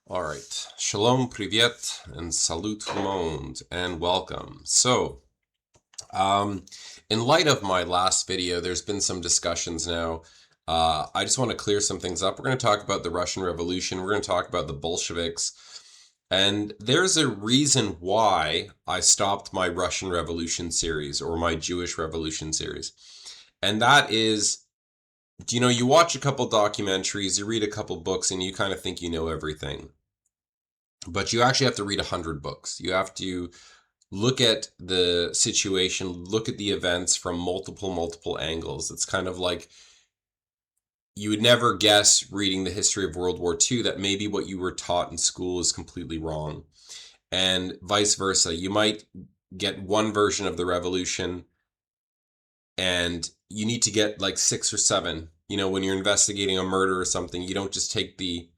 Alright, shalom, privyet, and salut tout le monde, and welcome. So, in light of my last video, there's been some discussions now. I just want to clear some things up. We're going to talk about the Russian Revolution. We're going to talk about the Bolsheviks. And there's a reason why I stopped my Russian Revolution series or my Jewish Revolution series. And that is, you watch a couple documentaries, you read a couple books, and you kind of think you know everything. But you actually have to read 100 books. You have to look at the situation, look at the events from multiple angles. It's kind of like you would never guess reading the history of World War II that maybe what you were taught in school is completely wrong. And vice versa. You might get one version of the revolution and you need to get like 6 or 7. When you're investigating a murder or something, you don't just take the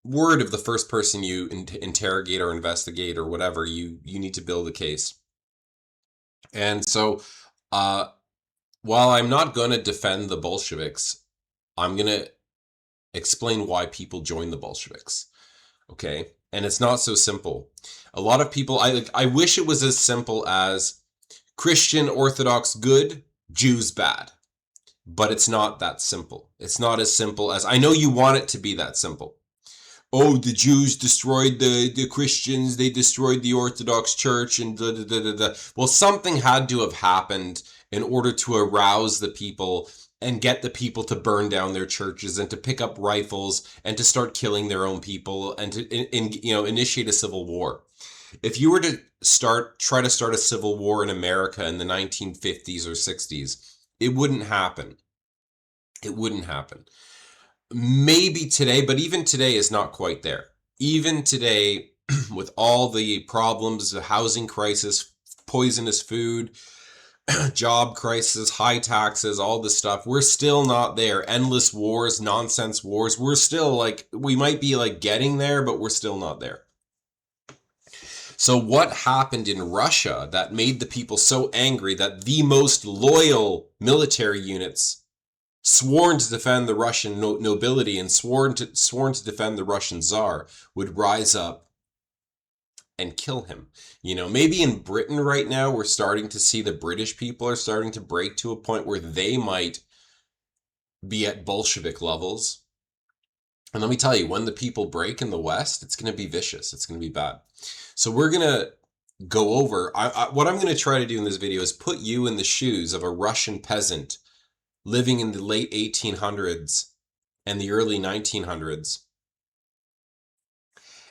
word of the first person you interrogate or investigate or whatever. You need to build a case. And so while I'm not going to defend the Bolsheviks, I'm going to explain why people join the Bolsheviks. Okay? And it's not so simple. A lot of people, I wish it was as simple as Christian Orthodox good, Jews bad. But it's not that simple. It's not as simple as, I know you want it to be that simple. Oh, the Jews destroyed the Christians, they destroyed the Orthodox Church, and da-da-da-da-da. Well, something had to have happened in order to arouse the people and get the people to burn down their churches and to pick up rifles and to start killing their own people and to initiate a civil war. If you were to try to start a civil war in America in the 1950s or 60s, it wouldn't happen. It wouldn't happen. Maybe today, but even today is not quite there. Even today, with all the problems, the housing crisis, poisonous food, job crisis, high taxes, all this stuff, we're still not there. Endless wars, nonsense wars. We're still we might be getting there, but we're still not there. So what happened in Russia that made the people so angry that the most loyal military units sworn to defend the Russian nobility and sworn to defend the Russian Tsar would rise up and kill him? Maybe in Britain right now, we're starting to see the British people are starting to break to a point where they might be at Bolshevik levels. And let me tell you, when the people break in the West, it's going to be vicious. It's going to be bad. So we're going to go over, what I'm going to try to do in this video is put you in the shoes of a Russian peasant living in the late 1800s and the early 1900s,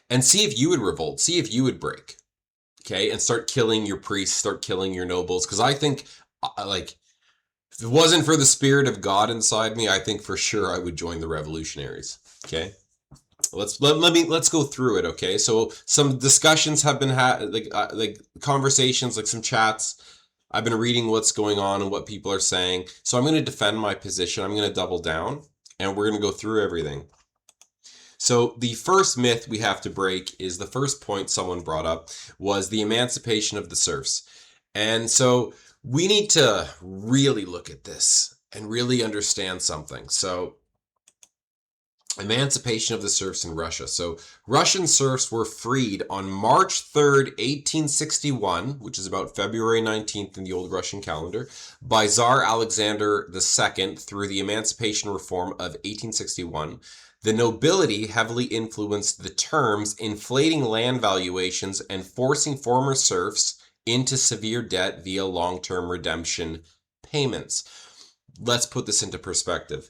and see if you would revolt, see if you would break, okay, and start killing your priests, start killing your nobles. Because I think, if it wasn't for the spirit of God inside me, I think for sure I would join the revolutionaries. Okay, let's go through it. Okay, so some discussions have been had, conversations, some chats. I've been reading what's going on and what people are saying. So I'm going to defend my position. I'm going to double down and we're going to go through everything. So the first myth we have to break is the first point someone brought up was the emancipation of the serfs. And so we need to really look at this and really understand something. So emancipation of the serfs in Russia. So Russian serfs were freed on March 3rd, 1861, which is about February 19th in the old Russian calendar, by Tsar Alexander II through the Emancipation Reform of 1861. The nobility heavily influenced the terms, inflating land valuations and forcing former serfs into severe debt via long-term redemption payments. Let's put this into perspective.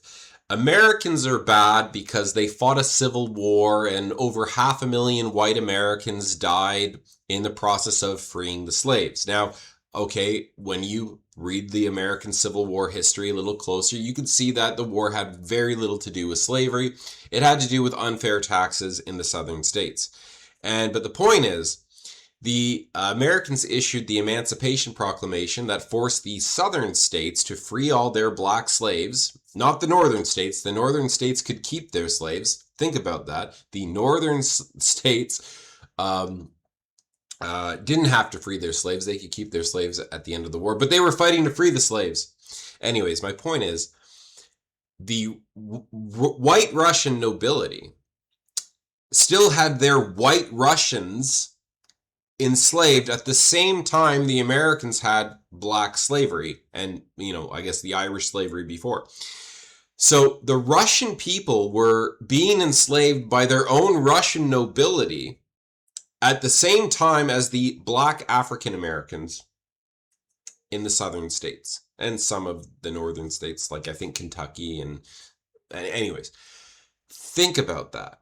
Americans are bad because they fought a civil war and over 500,000 white Americans died in the process of freeing the slaves. Now, okay, when you read the American Civil War history a little closer, you can see that the war had very little to do with slavery. It had to do with unfair taxes in the southern states. But the point is, The Americans issued the Emancipation Proclamation that forced the southern states to free all their black slaves, not the northern states. The northern states could keep their slaves. Think about that. The northern states didn't have to free their slaves. They could keep their slaves at the end of the war, but they were fighting to free the slaves. Anyways, my point is, the white Russian nobility still had their white Russians enslaved at the same time the Americans had black slavery and, I guess the Irish slavery before. So the Russian people were being enslaved by their own Russian nobility at the same time as the black African Americans in the southern states and some of the northern states, like I think Kentucky and anyways. Think about that.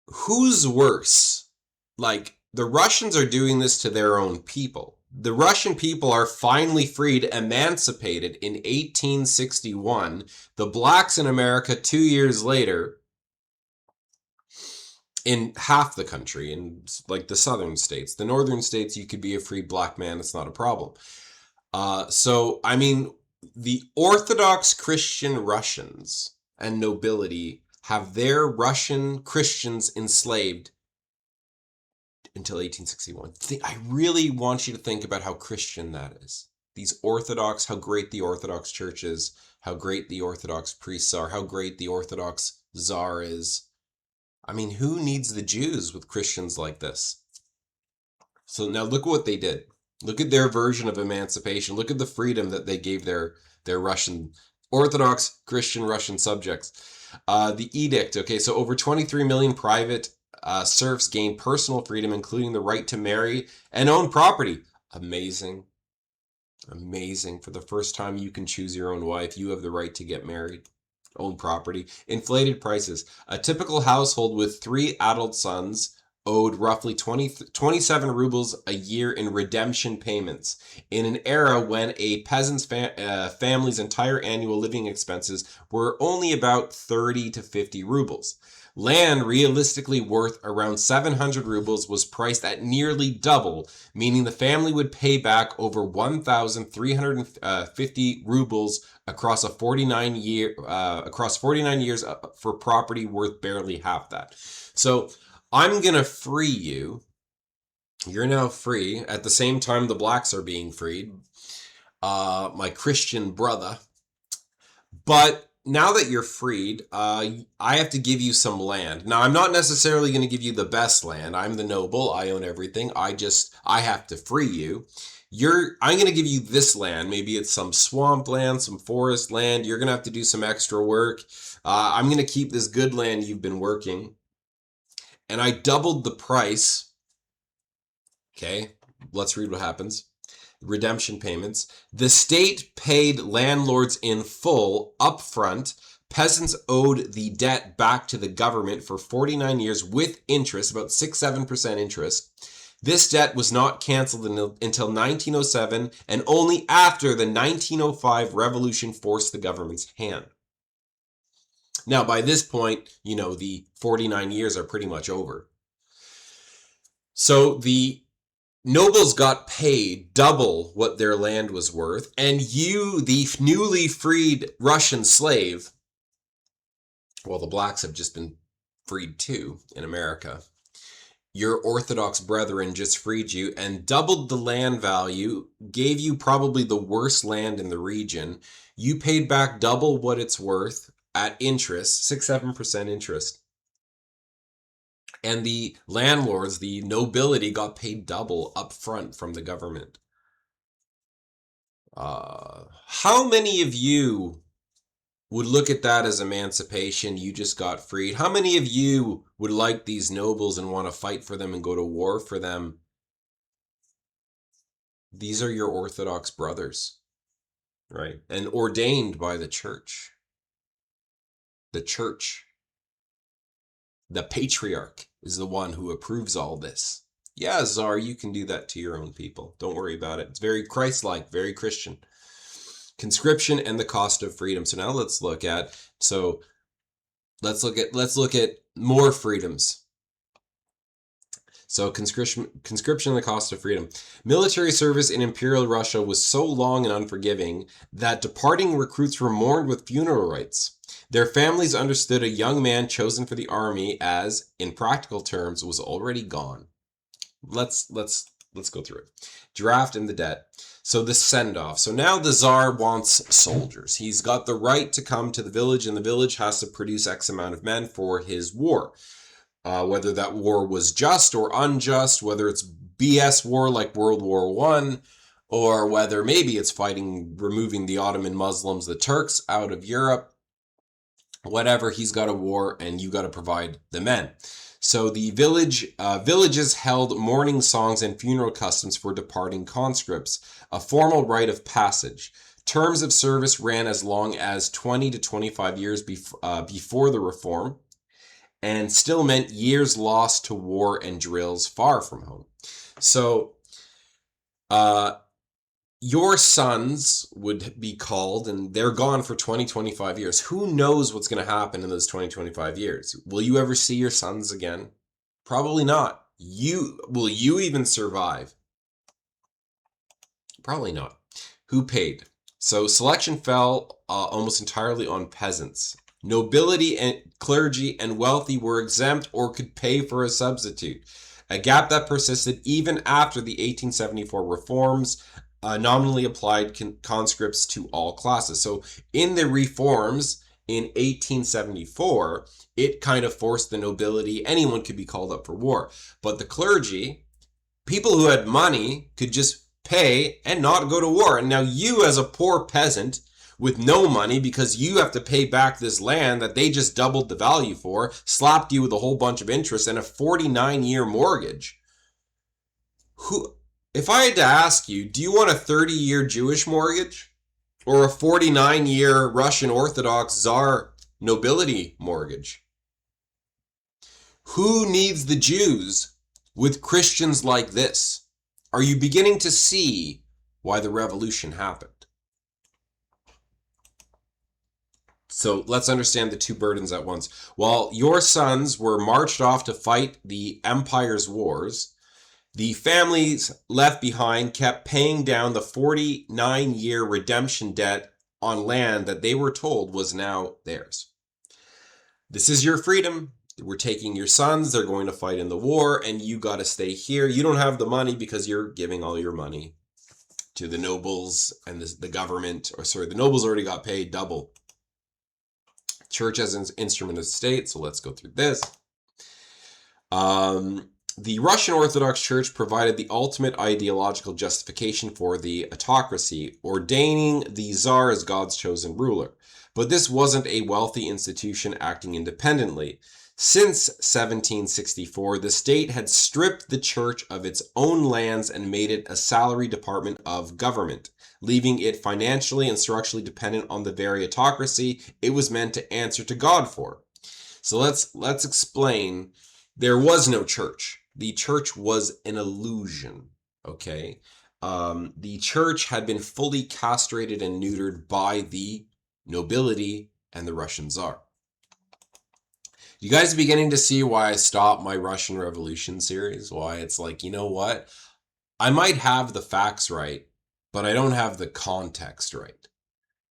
Who's worse? Like, the Russians are doing this to their own people. The Russian people are finally freed, emancipated in 1861. The blacks in America 2 years later, in half the country, in like the southern states. The northern states, you could be a free black man, it's not a problem. So, I mean, the Orthodox Christian Russians and nobility have their Russian Christians enslaved until 1861. I really want you to think about how Christian that is. These Orthodox, how great the Orthodox Church is, how great the Orthodox priests are, how great the Orthodox Tsar is. I mean, who needs the Jews with Christians like this? So now look at what they did. Look at their version of emancipation. Look at the freedom that they gave their Russian, Orthodox Christian Russian subjects. The edict, okay, so over 23 million private serfs gained personal freedom, including the right to marry and own property. Amazing. Amazing. For the first time, you can choose your own wife. You have the right to get married, own property. Inflated prices. A typical household with 3 adult sons owed roughly 27 rubles a year in redemption payments. In an era when a peasant's family's entire annual living expenses were only about 30 to 50 rubles. Land realistically worth around 700 rubles was priced at nearly double, meaning the family would pay back over 1,350 rubles across 49 years for property worth barely half that. So I'm going to free you. You're now free. At the same time, the blacks are being freed. My Christian brother. But now that you're freed, I have to give you some land. Now, I'm not necessarily going to give you the best land. I'm the noble. I own everything. I have to free you. I'm going to give you this land. Maybe it's some swamp land, some forest land. You're going to have to do some extra work. I'm going to keep this good land you've been working. And I doubled the price. Okay, let's read what happens. Redemption payments. The state paid landlords in full upfront. Peasants owed the debt back to the government for 49 years with interest, about 6-7% interest. This debt was not canceled until 1907, and only after the 1905 revolution forced the government's hand. Now, by this point, the 49 years are pretty much over. So the nobles got paid double what their land was worth, and you, the newly freed Russian slave, well, the blacks have just been freed too in America. Your Orthodox brethren just freed you and doubled the land value, gave you probably the worst land in the region. You paid back double what it's worth at interest, 6-7% interest. And the landlords, the nobility, got paid double up front from the government. How many of you would look at that as emancipation? You just got freed. How many of you would like these nobles and want to fight for them and go to war for them? These are your Orthodox brothers, right? And ordained by the church. The church. The patriarch is the one who approves all this. Yeah, Tsar, you can do that to your own people. Don't worry about it. It's very Christ-like, very Christian. Conscription and the cost of freedom. So now let's look at more freedoms. So conscription and the cost of freedom. Military service in Imperial Russia was so long and unforgiving that departing recruits were mourned with funeral rites. Their families understood a young man chosen for the army as, in practical terms, was already gone. Let's go through it. Draft and the debt. So the send-off. So now the Tsar wants soldiers. He's got the right to come to the village, and the village has to produce X amount of men for his war. Whether that war was just or unjust, whether it's BS war like World War I, or whether maybe it's removing the Ottoman Muslims, the Turks, out of Europe. Whatever, he's got a war, and you got to provide the men. So the villages held mourning songs and funeral customs for departing conscripts, a formal rite of passage. Terms of service ran as long as 20 to 25 years before the reform, and still meant years lost to war and drills far from home. So your sons would be called, and they're gone for 20, 25 years. Who knows what's going to happen in those 20, 25 years? Will you ever see your sons again? Probably not. Will you even survive? Probably not. Who paid? So selection fell almost entirely on peasants. Nobility and clergy and wealthy were exempt or could pay for a substitute, a gap that persisted even after the 1874 reforms nominally applied conscripts to all classes. So in the reforms in 1874, it kind of forced the nobility, anyone could be called up for war. But the clergy, people who had money, could just pay and not go to war. And now you, as a poor peasant with no money, because you have to pay back this land that they just doubled the value for, slapped you with a whole bunch of interest and a 49-year mortgage. If I had to ask you, do you want a 30-year Jewish mortgage or a 49-year Russian Orthodox Tsar nobility mortgage? Who needs the Jews with Christians like this? Are you beginning to see why the revolution happened? So let's understand the two burdens at once. While your sons were marched off to fight the empire's wars, the families left behind kept paying down the 49-year redemption debt on land that they were told was now theirs. This is your freedom. We're taking your sons. They're going to fight in the war, and you got to stay here. You don't have the money because you're giving all your money to the nobles and the government. The nobles already got paid double. Church as an instrument of state. So let's go through this. The Russian Orthodox Church provided the ultimate ideological justification for the autocracy, ordaining the Tsar as God's chosen ruler. But this wasn't a wealthy institution acting independently. Since 1764, the state had stripped the church of its own lands and made it a salary department of government, leaving it financially and structurally dependent on the very autocracy it was meant to answer to God for. So let's explain. There was no church. The church was an illusion, okay? The church had been fully castrated and neutered by the nobility and the Russian Tsar. You guys are beginning to see why I stopped my Russian Revolution series? Why it's like, you know what? I might have the facts right, but I don't have the context right,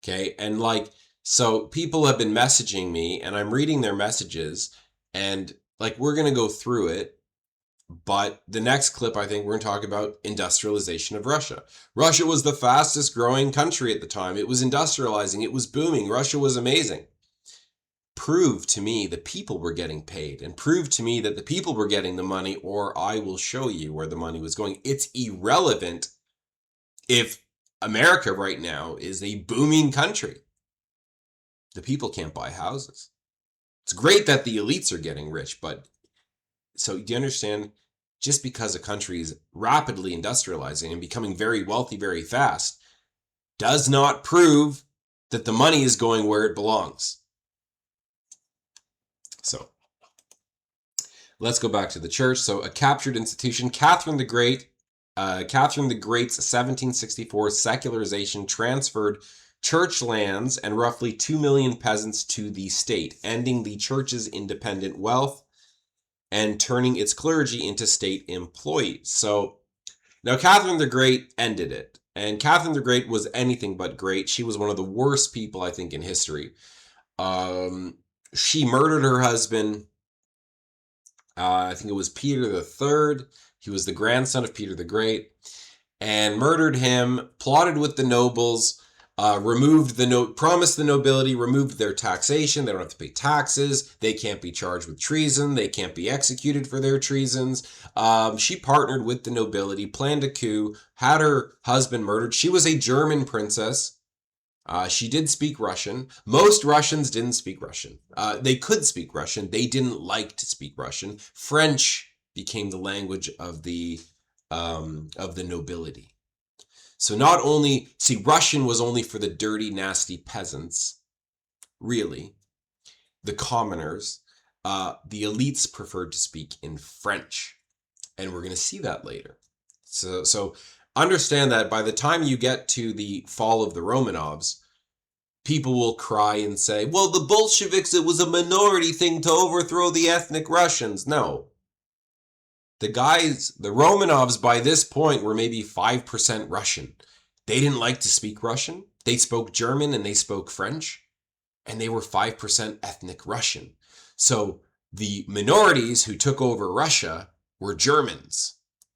okay? And so people have been messaging me, and I'm reading their messages, and we're going to go through it, but the next clip, I think we're going to talk about industrialization of Russia. Russia was the fastest growing country at the time. It was industrializing. It was booming. Russia was amazing. Prove to me the people were getting paid, and prove to me that the people were getting the money, or I will show you where the money was going. It's irrelevant if America right now is a booming country. The people can't buy houses. It's great that the elites are getting rich, but so do you understand? Just because a country is rapidly industrializing and becoming very wealthy very fast does not prove that the money is going where it belongs. So let's go back to the church. So a captured institution, Catherine the Great's 1764 secularization transferred church lands and roughly 2 million peasants to the state, ending the church's independent wealth and turning its clergy into state employees. So now Catherine the Great ended it. And Catherine the Great was anything but great. She was one of the worst people, I think, in history. She murdered her husband. I think it was Peter the Third. He was the grandson of Peter the Great, and murdered him, plotted with the nobles, promised the nobility, removed their taxation. They don't have to pay taxes. They can't be charged with treason. They can't be executed for their treasons. She partnered with the nobility, planned a coup, had her husband murdered. She was a German princess. She did speak Russian. Most Russians didn't speak Russian. They could speak Russian. They didn't like to speak Russian. French became the language of the nobility. So not only, Russian was only for the dirty, nasty peasants, really, the commoners. The elites preferred to speak in French, and we're going to see that later. So understand that by the time you get to the fall of the Romanovs, people will cry and say, well, the Bolsheviks, it was a minority thing to overthrow the ethnic Russians. No. The Romanovs by this point were maybe 5% Russian. They didn't like to speak Russian. They spoke German and they spoke French, and they were 5% ethnic Russian. So the minorities who took over Russia were Germans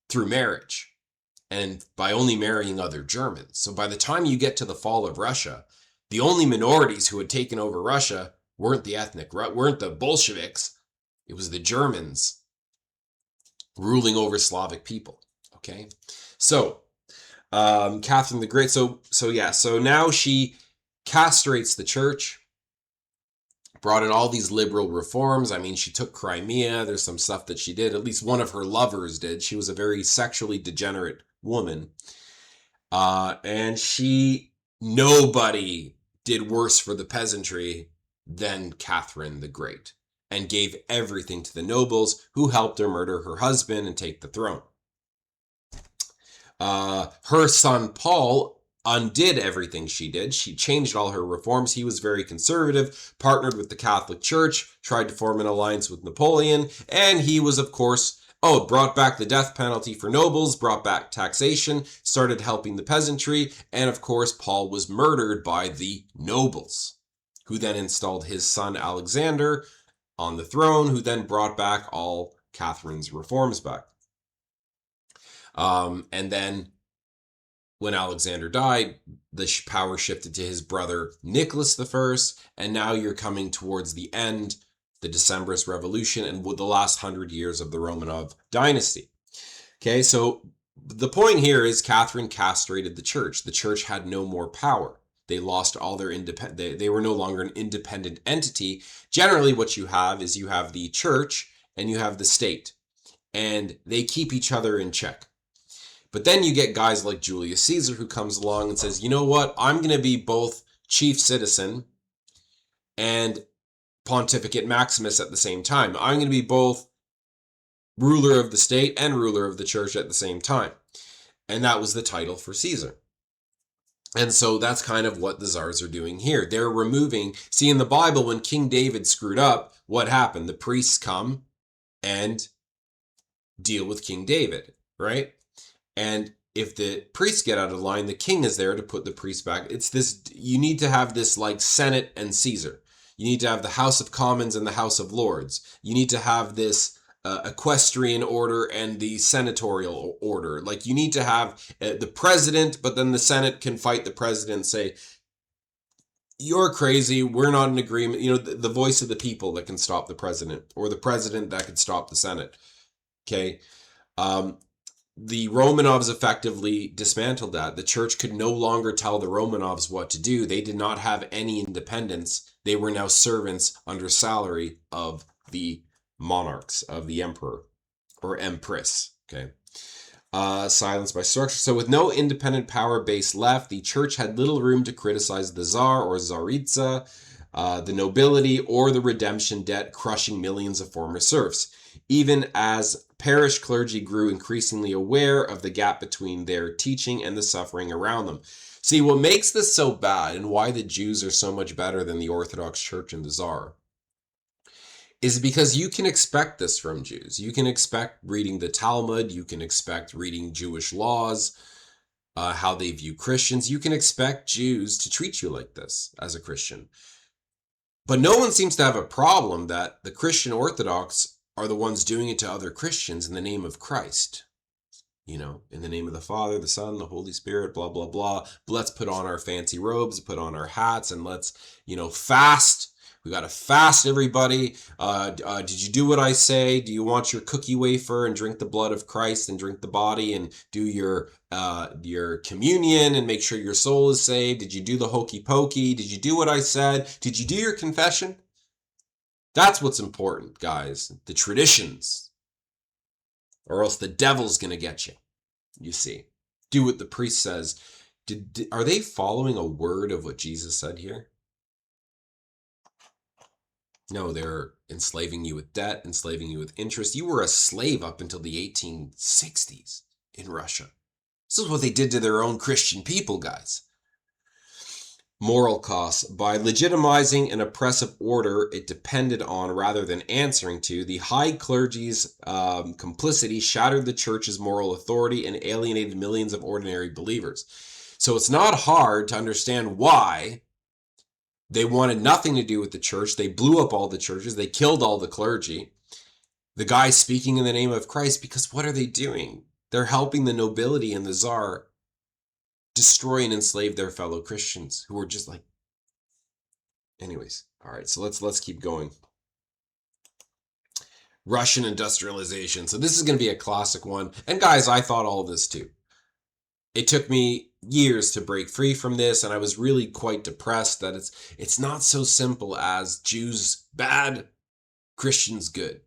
through marriage and by only marrying other Germans. So by the time you get to the fall of Russia, the only minorities who had taken over Russia weren't the Bolsheviks. It was the Germans ruling over Slavic people. Okay, so Catherine the Great. So now she castrates the church, brought in all these liberal reforms. I mean, she took Crimea. There's some stuff that she did. At least one of her lovers did. She was a very sexually degenerate woman, and nobody did worse for the peasantry than Catherine the Great, and gave everything to the nobles, who helped her murder her husband and take the throne. Her son Paul undid everything she did. She changed all her reforms. He was very conservative, partnered with the Catholic Church, tried to form an alliance with Napoleon, and he was, of course, brought back the death penalty for nobles, brought back taxation, started helping the peasantry, and of course, Paul was murdered by the nobles, who then installed his son Alexander on the throne, who then brought back all Catherine's reforms back. And then when Alexander died, the power shifted to his brother Nicholas I, and now you're coming towards the end, the Decembrist Revolution, and the last 100 years of the Romanov dynasty. Okay, so the point here is Catherine castrated the church. The church had no more power. They lost all their independence. They were no longer an independent entity. Generally, what you have is you have the church and you have the state, and they keep each other in check. But then you get guys like Julius Caesar, who comes along and says, you know what, I'm going to be both chief citizen and Pontificate Maximus at the same time. I'm going to be both ruler of the state and ruler of the church at the same time. And that was the title for Caesar. And so that's kind of what the czars are doing here. They're removing, in the Bible, when King David screwed up, what happened? The priests come and deal with King David, right? And if the priests get out of line, the king is there to put the priests back. You need to have this like Senate and Caesar. You need to have the House of Commons and the House of Lords. You need to have this equestrian order and the senatorial order. Like you need to have the president, but then the Senate can fight the president and say, you're crazy, we're not in agreement. You know, the voice of the people that can stop the president, or the president that can stop the Senate. Okay. The Romanovs effectively dismantled that. The church could no longer tell the Romanovs what to do. They did not have any independence. They were now servants under salary of the monarchs, of the emperor or empress. Okay. Silenced by structure. So with no independent power base left, the church had little room to criticize the Tsar or Tsaritsa, the nobility, or the redemption debt crushing millions of former serfs. Even as parish clergy grew increasingly aware of the gap between their teaching and the suffering around them. See, what makes this so bad and why the Jews are so much better than the Orthodox Church and the Tsar is because you can expect this from Jews. You can expect reading the Talmud. You can expect reading Jewish laws, how they view Christians. You can expect Jews to treat you like this as a Christian. But no one seems to have a problem that the Christian Orthodox are the ones doing it to other Christians in the name of Christ. You know, in the name of the Father, the Son, the Holy Spirit, blah, blah, blah. But let's put on our fancy robes, put on our hats, and let's, fast. We got to fast, everybody. Did you do what I say? Do you want your cookie wafer and drink the blood of Christ and drink the body and do your communion and make sure your soul is saved? Did you do the hokey pokey? Did you do what I said? Did you do your confession? That's what's important, guys. The traditions. Or else the devil's going to get you. You see. Do what the priest says. Are they following a word of what Jesus said here? No, they're enslaving you with debt, enslaving you with interest. You were a slave up until the 1860s in Russia. This is what they did to their own Christian people, guys. Moral costs. By legitimizing an oppressive order it depended on rather than answering to, the high clergy's complicity shattered the church's moral authority and alienated millions of ordinary believers. So it's not hard to understand why they wanted nothing to do with the church. They blew up all the churches. They killed all the clergy. The guy speaking in the name of Christ, because what are they doing? They're helping the nobility and the czar destroy and enslave their fellow Christians who are just like... Anyways, all right, so let's keep going. Russian industrialization. So this is going to be a classic one. And guys, I thought all of this too. It took me years to break free from this, and I was really quite depressed that it's not so simple as Jews bad, Christians good.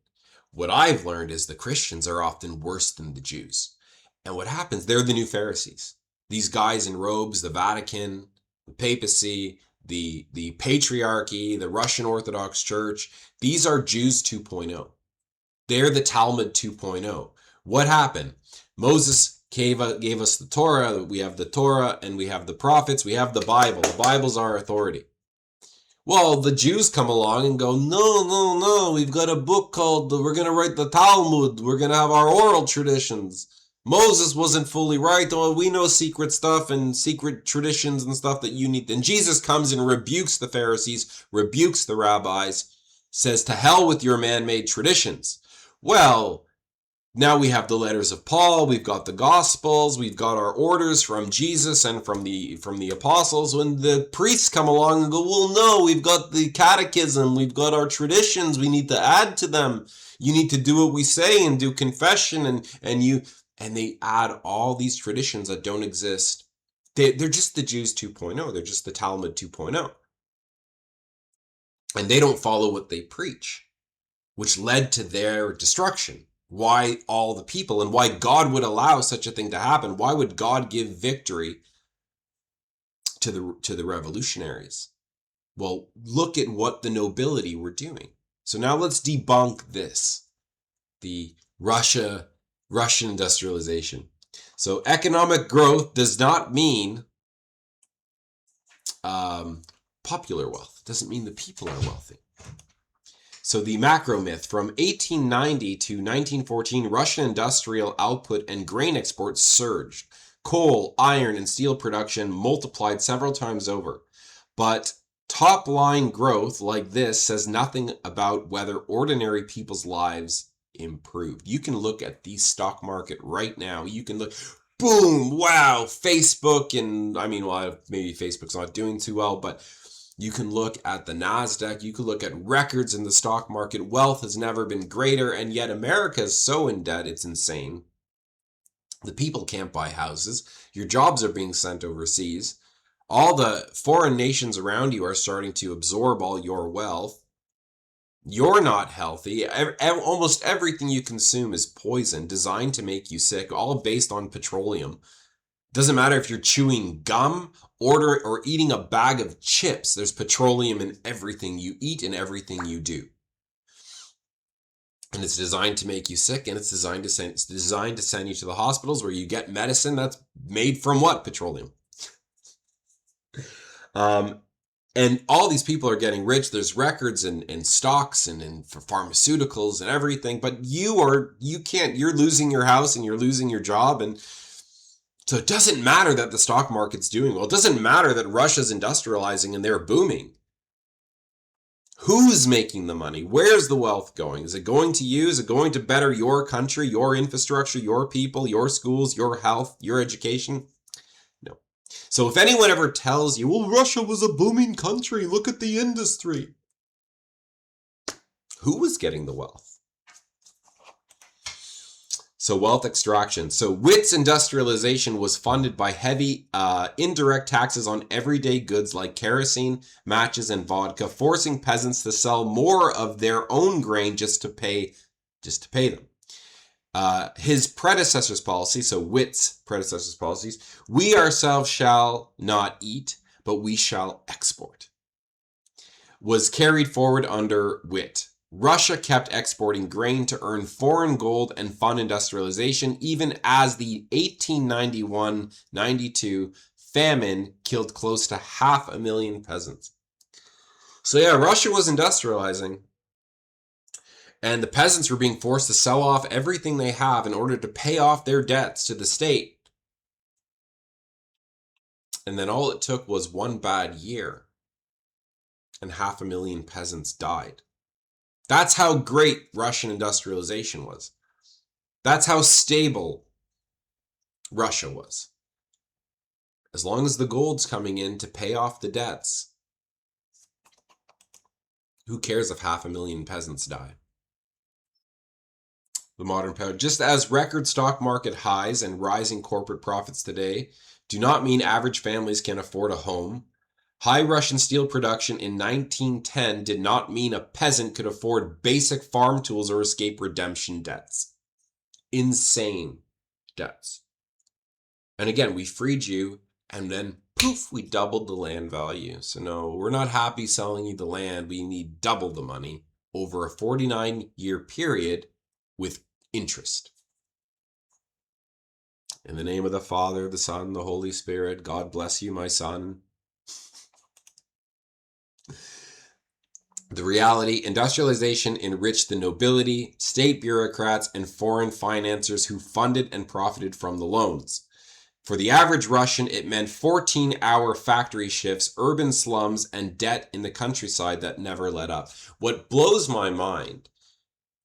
What I've learned is the Christians are often worse than the Jews. And what happens, they're the new Pharisees. These guys in robes, the Vatican, the papacy, the patriarchy, the Russian Orthodox Church, these are Jews 2.0. They're the Talmud 2.0. What happened? Moses gave us the Torah. We have the Torah and we have the prophets. We have the Bible. The Bible's our authority. Well, the Jews come along and go, no, we've got a book called, we're going to write the Talmud. We're going to have our oral traditions. Moses wasn't fully right. Oh, we know secret stuff and secret traditions and stuff that you need. And Jesus comes and rebukes the Pharisees, rebukes the rabbis, says, to hell with your man-made traditions. Well, now we have the letters of Paul, we've got the Gospels, we've got our orders from Jesus and from the apostles. When the priests come along and go, well, no, we've got the catechism, we've got our traditions, we need to add to them. You need to do what we say and do confession, and they add all these traditions that don't exist. They're just the Jews 2.0. They're just the Talmud 2.0. And they don't follow what they preach, which led to their destruction. Why all the people and why God would allow such a thing to happen? Why would God give victory to the revolutionaries? Well, look at what the nobility were doing. So now let's debunk this, the Russian industrialization. So economic growth does not mean popular wealth. It doesn't mean the people are wealthy. So the macro myth, from 1890 to 1914, Russian industrial output and grain exports surged. Coal, iron, and steel production multiplied several times over. But top-line growth like this says nothing about whether ordinary people's lives improved. You can look at the stock market right now. You can look, boom, wow, Facebook, and I mean, well, maybe Facebook's not doing too well, but you can look at the NASDAQ, you can look at records in the stock market. Wealth has never been greater, and yet America is so in debt, it's insane. The people can't buy houses. Your jobs are being sent overseas. All the foreign nations around you are starting to absorb all your wealth. You're not healthy. Almost everything you consume is poison, designed to make you sick, all based on petroleum. Doesn't matter if you're chewing gum or eating a bag of chips. There's petroleum in everything you eat and everything you do. And it's designed to make you sick, and it's designed to send you to the hospitals where you get medicine that's made from what? Petroleum. And all these people are getting rich. There's records in stocks and for pharmaceuticals and everything. But you're losing your house and you're losing your job. And so it doesn't matter that the stock market's doing well. It doesn't matter that Russia's industrializing and they're booming. Who's making the money? Where's the wealth going? Is it going to you? Is it going to better your country, your infrastructure, your people, your schools, your health, your education? No. So if anyone ever tells you, well, Russia was a booming country, look at the industry. Who was getting the wealth? So wealth extraction. So Witt's industrialization was funded by heavy indirect taxes on everyday goods like kerosene, matches, and vodka, forcing peasants to sell more of their own grain just to pay them. His predecessor's policy, so Witt's predecessor's policies, we ourselves shall not eat, but we shall export, was carried forward under Witt. Russia kept exporting grain to earn foreign gold and fund industrialization, even as the 1891-92 famine killed close to 500,000 peasants. So yeah, Russia was industrializing, and the peasants were being forced to sell off everything they have in order to pay off their debts to the state. And then all it took was one bad year, and 500,000 peasants died. That's how great Russian industrialization was. That's how stable Russia was. As long as the gold's coming in to pay off the debts, who cares if 500,000 peasants die? The modern power, just as record stock market highs and rising corporate profits today do not mean average families can afford a home, high Russian steel production in 1910 did not mean a peasant could afford basic farm tools or escape redemption debts. Insane debts. And again, we freed you, and then poof, we doubled the land value. So no, we're not happy selling you the land. We need double the money over a 49-year period with interest. In the name of the Father, the Son, the Holy Spirit, God bless you, my son. The reality, industrialization enriched the nobility, state bureaucrats, and foreign financiers who funded and profited from the loans. For the average Russian, it meant 14-hour factory shifts, urban slums, and debt in the countryside that never let up. What blows my mind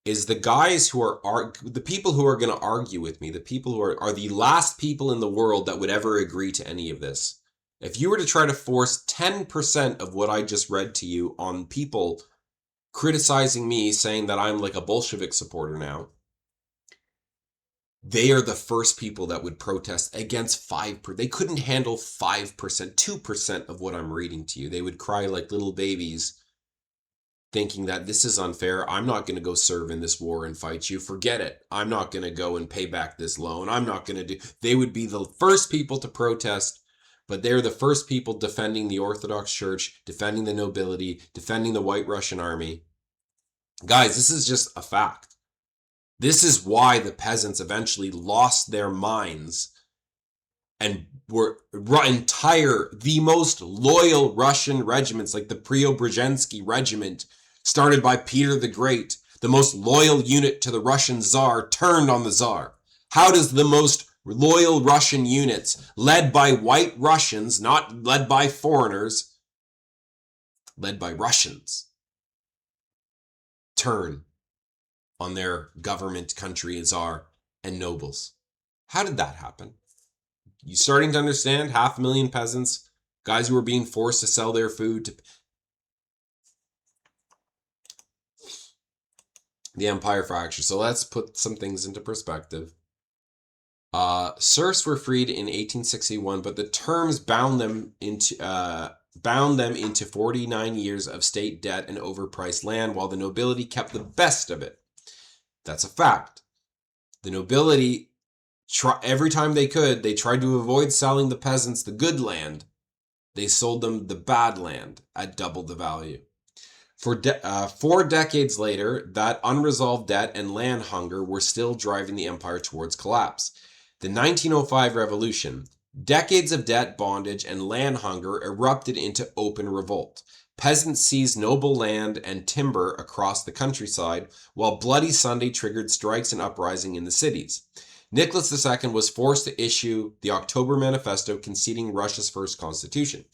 is the guys who are the people who are going to argue with me, the people who are the last people in the world that would ever agree to any of this. If you were to try to force 10% of what I just read to you on people criticizing me, saying that I'm like a Bolshevik supporter now, they are the first people that would protest against 5%. They couldn't handle 5%, 2% of what I'm reading to you. They would cry like little babies, thinking that this is unfair. I'm not going to go serve in this war and fight you. Forget it. I'm not going to go and pay back this loan. I'm not going to do. They would be the first people to protest. But they're the first people defending the Orthodox Church, defending the nobility, defending the White Russian army. Guys, this is just a fact. This is why the peasants eventually lost their minds and were the most loyal Russian regiments, like the Preobrazhensky regiment, started by Peter the Great, the most loyal unit to the Russian Tsar, turned on the Tsar. How does the most loyal Russian units, led by white Russians, not led by foreigners, led by Russians, turn on their government, country, Tsar, and nobles? How did that happen? You starting to understand? 500,000 peasants, guys who were being forced to sell their food to the empire fracture. So let's put some things into perspective. Serfs were freed in 1861, but the terms bound them into 49 years of state debt and overpriced land, while the nobility kept the best of it. That's a fact. The nobility, every time they could, they tried to avoid selling the peasants the good land. They sold them the bad land at double the value. 4 decades later, that unresolved debt and land hunger were still driving the empire towards collapse. The 1905 revolution, Decades of debt, bondage, and land hunger erupted into open revolt. Peasants seized noble land and timber across the countryside, while Bloody Sunday triggered strikes and uprising in the cities. Nicholas II was forced to issue the October Manifesto conceding Russia's first constitution.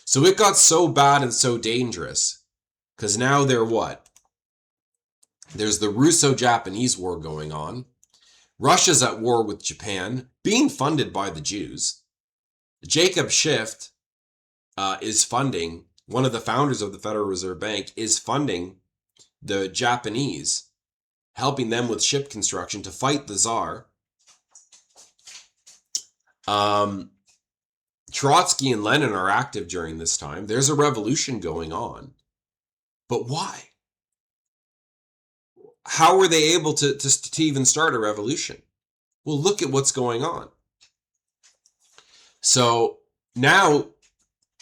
So it got so bad and so dangerous, because now they're what? There's the Russo-Japanese War going on. Russia's at war with Japan, being funded by the Jews. Jacob Schiff is funding, one of the founders of the Federal Reserve Bank, is funding the Japanese, helping them with ship construction to fight the Tsar. Trotsky and Lenin are active during this time. There's a revolution going on. But why? How were they able to even start a revolution? Well, look at what's going on. So now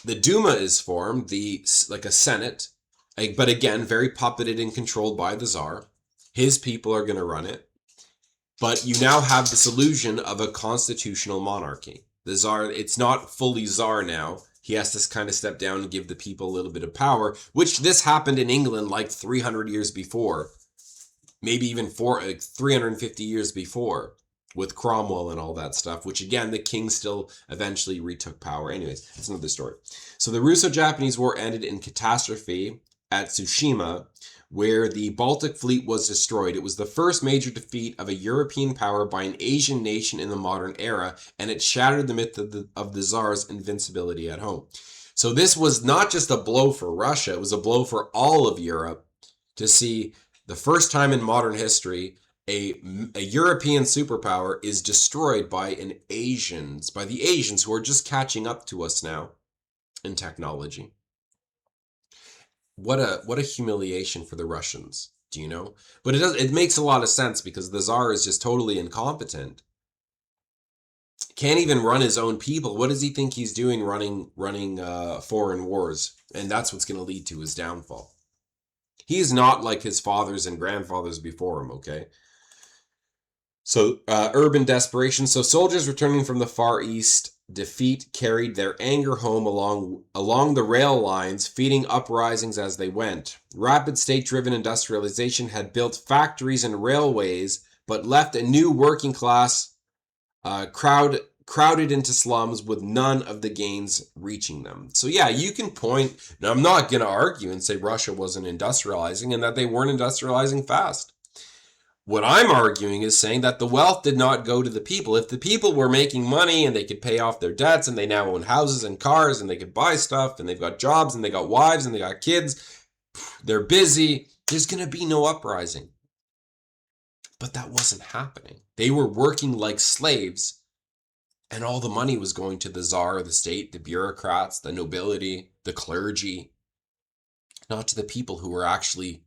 the Duma is formed, like a Senate, but again, very puppeted and controlled by the Tsar. His people are going to run it. But you now have this illusion of a constitutional monarchy. The Tsar, it's not fully Tsar now. He has to kind of step down and give the people a little bit of power, which this happened in England like 300 years before. Maybe even 350 years before, with Cromwell and all that stuff, which again, the king still eventually retook power. Anyways, that's another story. So the Russo-Japanese War ended in catastrophe at Tsushima, where the Baltic fleet was destroyed. It was the first major defeat of a European power by an Asian nation in the modern era, and it shattered the myth of the Tsar's invincibility at home. So this was not just a blow for Russia, it was a blow for all of Europe to see the first time in modern history a European superpower is destroyed by the Asians who are just catching up to us now in technology. What a humiliation for the Russians, do you know? But it makes a lot of sense because the Tsar is just totally incompetent. Can't even run his own people. What does he think he's doing running foreign wars? And that's what's going to lead to his downfall. He's not like his fathers and grandfathers before him, okay? So, urban desperation. So soldiers returning from the Far East defeat carried their anger home along the rail lines, feeding uprisings as they went. Rapid state-driven industrialization had built factories and railways, but left a new working class crowded into slums with none of the gains reaching them. So yeah, you can point, now I'm not going to argue and say Russia wasn't industrializing and that they weren't industrializing fast. What I'm arguing is saying that the wealth did not go to the people. If the people were making money and they could pay off their debts and they now own houses and cars and they could buy stuff and they've got jobs and they got wives and they got kids, they're busy, there's going to be no uprising. But that wasn't happening. They were working like slaves and all the money was going to the Tsar, the state, the bureaucrats, the nobility, the clergy, not to the people who were actually,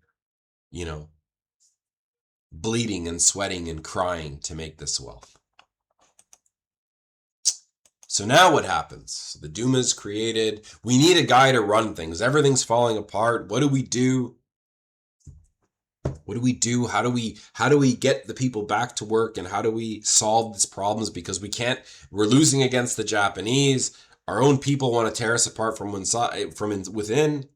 bleeding and sweating and crying to make this wealth. So now what happens? So the Duma is created. We need a guy to run things. Everything's falling apart. What do we do? What do we do? How do we get the people back to work, and how do we solve these problems? Because we're losing against the Japanese. Our own people want to tear us apart from within.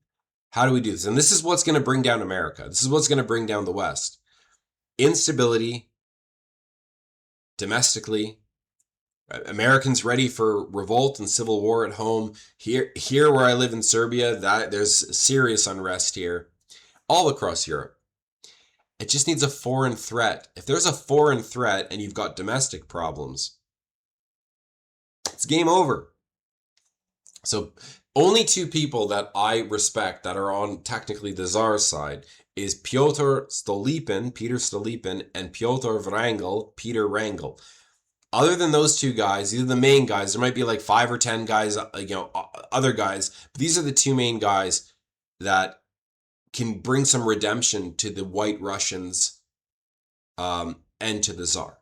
How do we do this? And this is what's going to bring down America. This is what's going to bring down the West. Instability domestically, Americans ready for revolt and civil war at home. Here where I live in Serbia, there's serious unrest here, all across Europe. It just needs a foreign threat. If there's a foreign threat and you've got domestic problems, it's game over. So only two people that I respect that are on technically the Tsar's side is Peter Stolypin, and Pyotr Wrangel, Peter Wrangel. Other than those two guys, these are the main guys. There might be like 5 or 10 guys, other guys, but these are the two main guys that can bring some redemption to the White Russians and to the Tsar.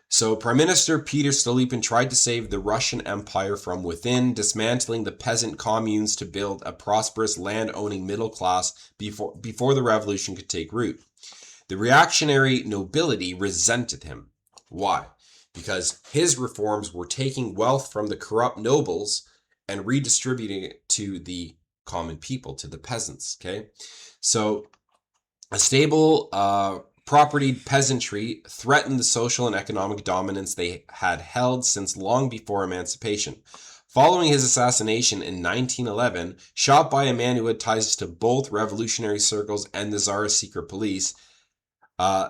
So Prime Minister Peter Stolypin tried to save the Russian Empire from within, dismantling the peasant communes to build a prosperous land-owning middle class before the revolution could take root. The reactionary nobility resented him. Why? because his reforms were taking wealth from the corrupt nobles and redistributing it to the common people, to the peasants. Okay, so a stable, propertied peasantry threatened the social and economic dominance they had held since long before emancipation. Following his assassination in 1911, shot by a man who had ties to both revolutionary circles and the Tsarist secret police,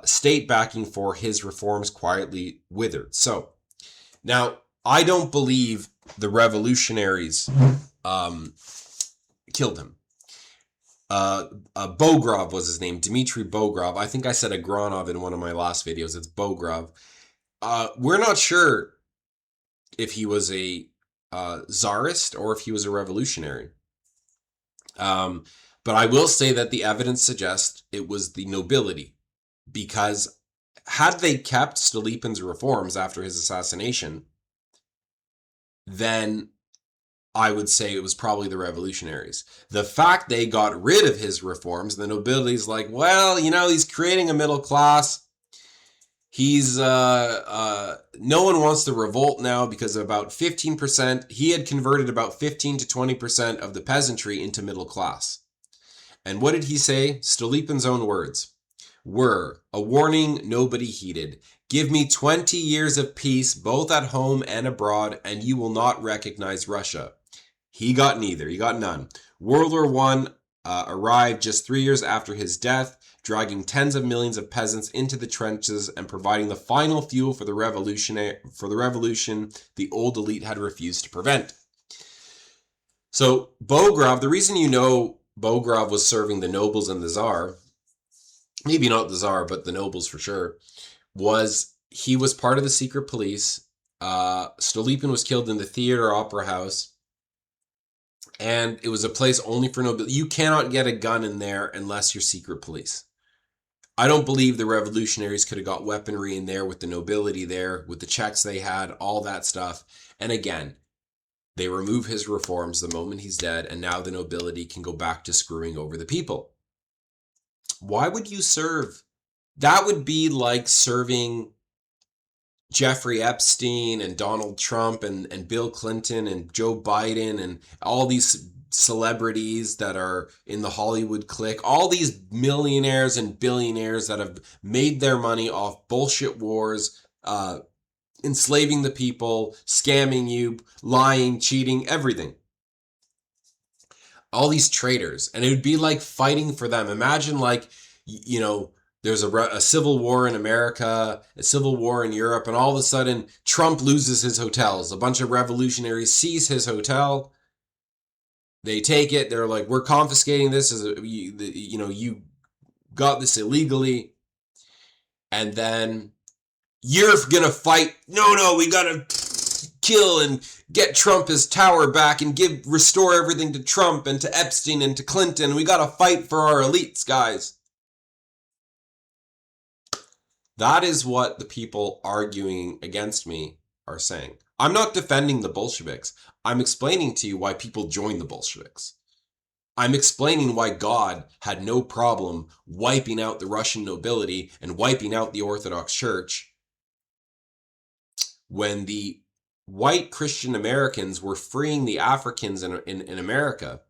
state backing for his reforms quietly withered. So, now, I don't believe the revolutionaries killed him. Bogrov was his name, Dmitry Bogrov. I think I said Agranov in one of my last videos. It's Bogrov. We're not sure if he was a Tsarist or if he was a revolutionary. But I will say that the evidence suggests it was the nobility, because had they kept Stolypin's reforms after his assassination, then I would say it was probably the revolutionaries. The fact they got rid of his reforms, the nobility's like, well, you know, he's creating a middle class. He's, no one wants to revolt now because about 15%, he had converted about 15 to 20% of the peasantry into middle class. And what did he say? Stolypin's own words were, a warning nobody heeded. Give me 20 years of peace, both at home and abroad, and you will not recognize Russia. He got neither. He got none. World War I arrived just 3 years after his death, dragging tens of millions of peasants into the trenches and providing the final fuel for the revolution the old elite had refused to prevent. So Bogrov, the reason you know Bogrov was serving the nobles and the Tsar, maybe not the Tsar, but the nobles for sure, was he was part of the secret police. Stolypin was killed in the theater opera house. And it was a place only for nobility. You cannot get a gun in there unless you're secret police. I don't believe the revolutionaries could have got weaponry in there with the nobility there, with the checks they had, all that stuff. And again, they remove his reforms the moment he's dead, and now the nobility can go back to screwing over the people. Why would you serve? That would be like serving Jeffrey Epstein and Donald Trump and Bill Clinton and Joe Biden and all these celebrities that are in the Hollywood clique, all these millionaires and billionaires that have made their money off bullshit wars, enslaving the people, scamming you, lying, cheating, everything. All these traitors. And it would be like fighting for them. Imagine like, you know, there's a civil war in America, a civil war in Europe, and all of a sudden Trump loses his hotels. A bunch of revolutionaries seize his hotel. They take it. They're like, we're confiscating this. You got this illegally. And then you're going to fight. No, we got to kill and get Trump his tower back and restore everything to Trump and to Epstein and to Clinton. We got to fight for our elites, guys. That is what the people arguing against me are saying. I'm not defending the Bolsheviks. I'm explaining to you why people joined the Bolsheviks. I'm explaining why God had no problem wiping out the Russian nobility and wiping out the Orthodox Church when the white Christian Americans were freeing the Africans in America.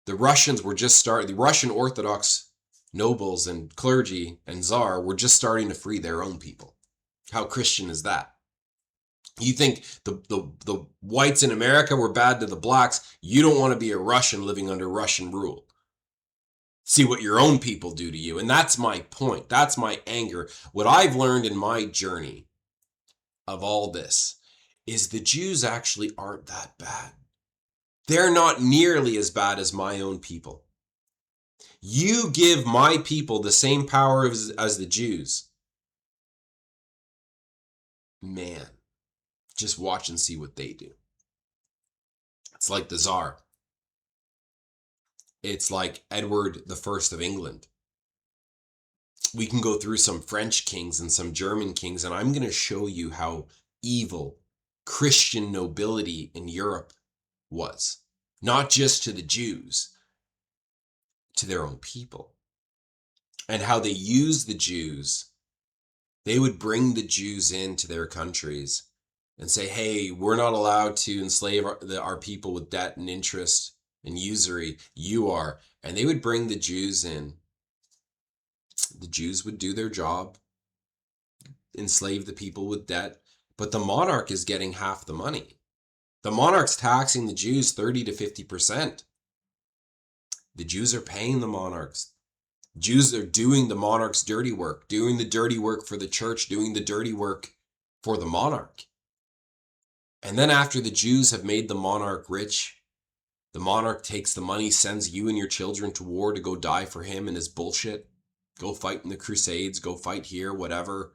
The Russians were just starting, the Russian Orthodox nobles and clergy and czar were just starting to free their own people. How Christian is that? You think the whites in America were bad to the blacks? You don't want to be a Russian living under Russian rule. See what your own people do to you. And that's my point. That's my anger. What I've learned in my journey of all this is the Jews actually aren't that bad. They're not nearly as bad as my own people. You give my people the same power as the Jews. Man, just watch and see what they do. It's like the Tsar. It's like Edward I of England. We can go through some French kings and some German kings, and I'm going to show you how evil Christian nobility in Europe was. Not just to the Jews, to their own people. And how they used the Jews They would bring the Jews into their countries and say, hey, we're not allowed to enslave our people with debt and interest and usury. You are. And they would bring the Jews in. The Jews would do their job, enslave the people with debt, but the monarch is getting half the money. The monarch's taxing the Jews 30 to 50%. The Jews are paying the monarchs. Jews are doing the monarch's dirty work, doing the dirty work for the church, doing the dirty work for the monarch. And then after the Jews have made the monarch rich, the monarch takes the money, sends you and your children to war to go die for him and his bullshit. Go fight in the Crusades, go fight here, whatever.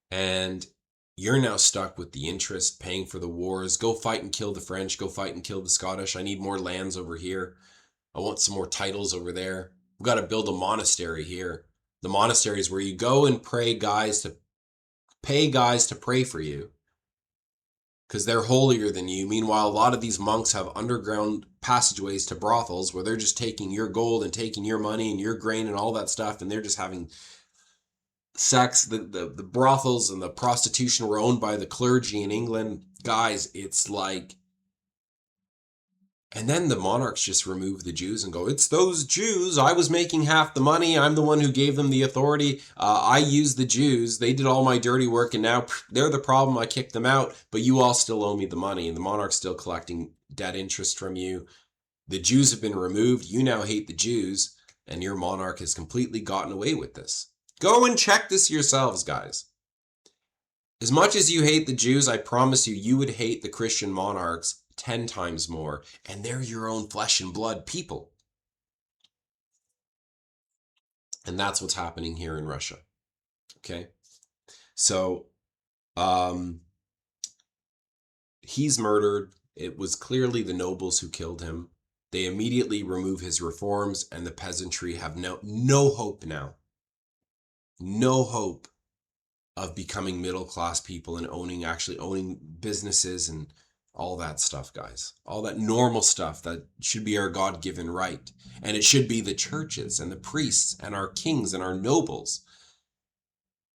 And you're now stuck with the interest, paying for the wars. Go fight and kill the French, go fight and kill the Scottish. I need more lands over here. I want some more titles over there. We've got to build a monastery here. The monastery is where you go and pay guys to pray for you because they're holier than you. Meanwhile, a lot of these monks have underground passageways to brothels where they're just taking your gold and taking your money and your grain and all that stuff, and they're just having sex. The brothels and the prostitution were owned by the clergy in England. Guys, it's like... And then the monarchs just remove the Jews and go, it's those Jews. I was making half the money. I'm the one who gave them the authority. I used the Jews. They did all my dirty work, and now they're the problem. I kicked them out, but you all still owe me the money. And the monarch's still collecting debt interest from you. The Jews have been removed. You now hate the Jews, and your monarch has completely gotten away with this. Go and check this yourselves, guys. As much as you hate the Jews, I promise you, you would hate the Christian monarchs 10 times more, and they're your own flesh and blood people. And that's what's happening here in Russia. Okay? So, he's murdered. It was clearly the nobles who killed him. They immediately remove his reforms, and the peasantry have no hope now. No hope of becoming middle-class people and actually owning businesses and all that stuff, guys. All that normal stuff that should be our God-given right. And it should be the churches and the priests and our kings and our nobles.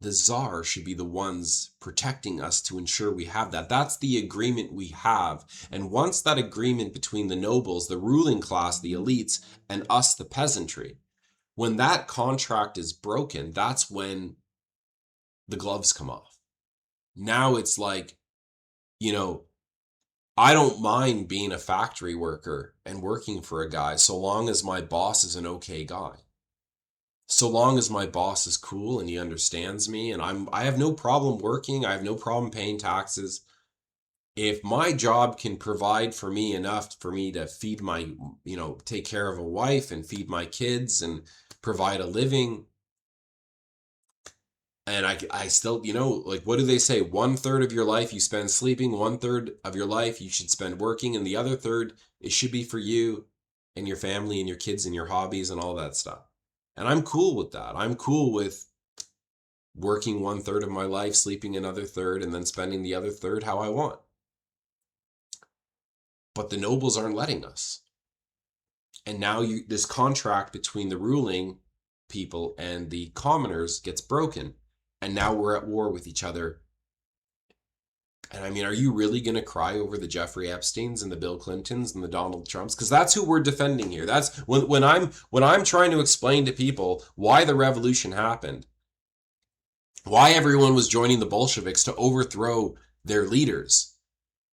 The czar should be the ones protecting us to ensure we have that. That's the agreement we have. And once that agreement between the nobles, the ruling class, the elites, and us, the peasantry, when that contract is broken, that's when the gloves come off. Now it's like, I don't mind being a factory worker and working for a guy so long as my boss is an okay guy. So long as my boss is cool and he understands me, and I have no problem working, I have no problem paying taxes. If my job can provide for me enough for me to feed my, take care of a wife and feed my kids and provide a living, and I still, what do they say? 1/3 of your life you spend sleeping, 1/3 of your life you should spend working, and the other third, it should be for you and your family and your kids and your hobbies and all that stuff. And I'm cool with that. I'm cool with working 1/3 of my life, sleeping another third, and then spending the other third how I want. But the nobles aren't letting us. And now this contract between the ruling people and the commoners gets broken. And now we're at war with each other. And I mean, are you really going to cry over the Jeffrey Epsteins and the Bill Clintons and the Donald Trumps? Because that's who we're defending here. That's when I'm trying to explain to people why the revolution happened, why everyone was joining the Bolsheviks to overthrow their leaders.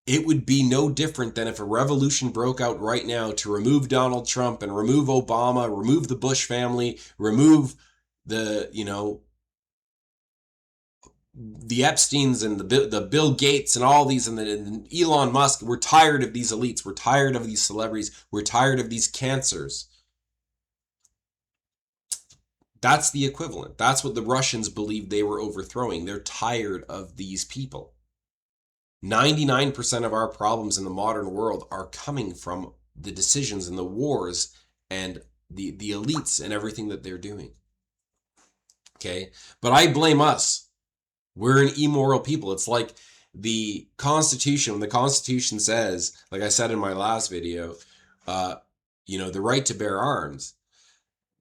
It would be no different than if a revolution broke out right now to remove Donald Trump and remove Obama, remove the Bush family, remove the Epsteins and the Bill Gates and all these and Elon Musk. We're tired of these elites. We're tired of these celebrities. We're tired of these cancers. That's the equivalent. That's what the Russians believed they were overthrowing. They're tired of these people. 99% of our problems in the modern world are coming from the decisions and the wars and the elites and everything that they're doing. Okay? But I blame us. We're an immoral people. It's like the Constitution. When the Constitution says, like I said in my last video, the right to bear arms.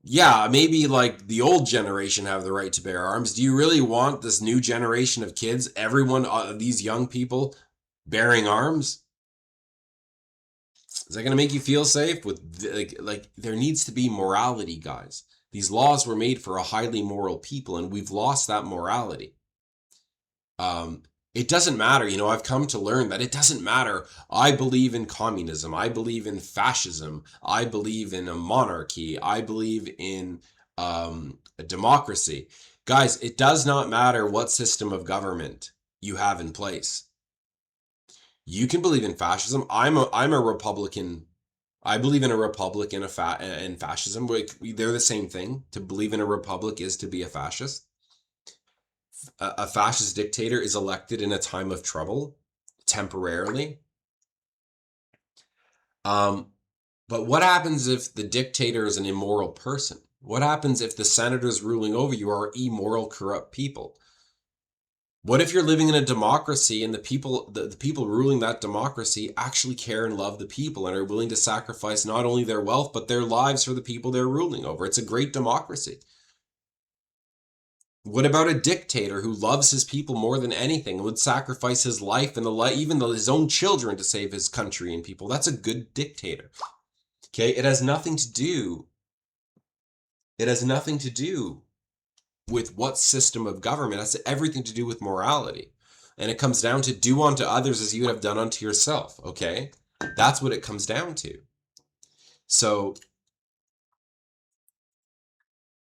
Yeah, maybe like the old generation have the right to bear arms. Do you really want this new generation of kids, everyone, these young people, bearing arms? Is that going to make you feel safe? With like, there needs to be morality, guys. These laws were made for a highly moral people, and we've lost that morality. Um, it doesn't matter. I've come to learn that it doesn't matter. I believe in communism. I believe in fascism. I believe in a monarchy. I believe in a democracy. Guys, it does not matter what system of government you have in place. You can believe in fascism. I'm a Republican. I believe in a republic and and fascism. They're the same thing. To believe in a republic is to be a fascist. A fascist dictator is elected in a time of trouble, temporarily. But what happens if the dictator is an immoral person? What happens if the senators ruling over you are immoral, corrupt people? What if you're living in a democracy and the people ruling that democracy actually care and love the people and are willing to sacrifice not only their wealth but their lives for the people they're ruling over? It's a great democracy. What about a dictator who loves his people more than anything and would sacrifice his life and even his own children to save his country and people? That's a good dictator. Okay, it has nothing to do. It has nothing to do with what system of government. It has everything to do with morality. And it comes down to do unto others as you would have done unto yourself. Okay? That's what it comes down to. So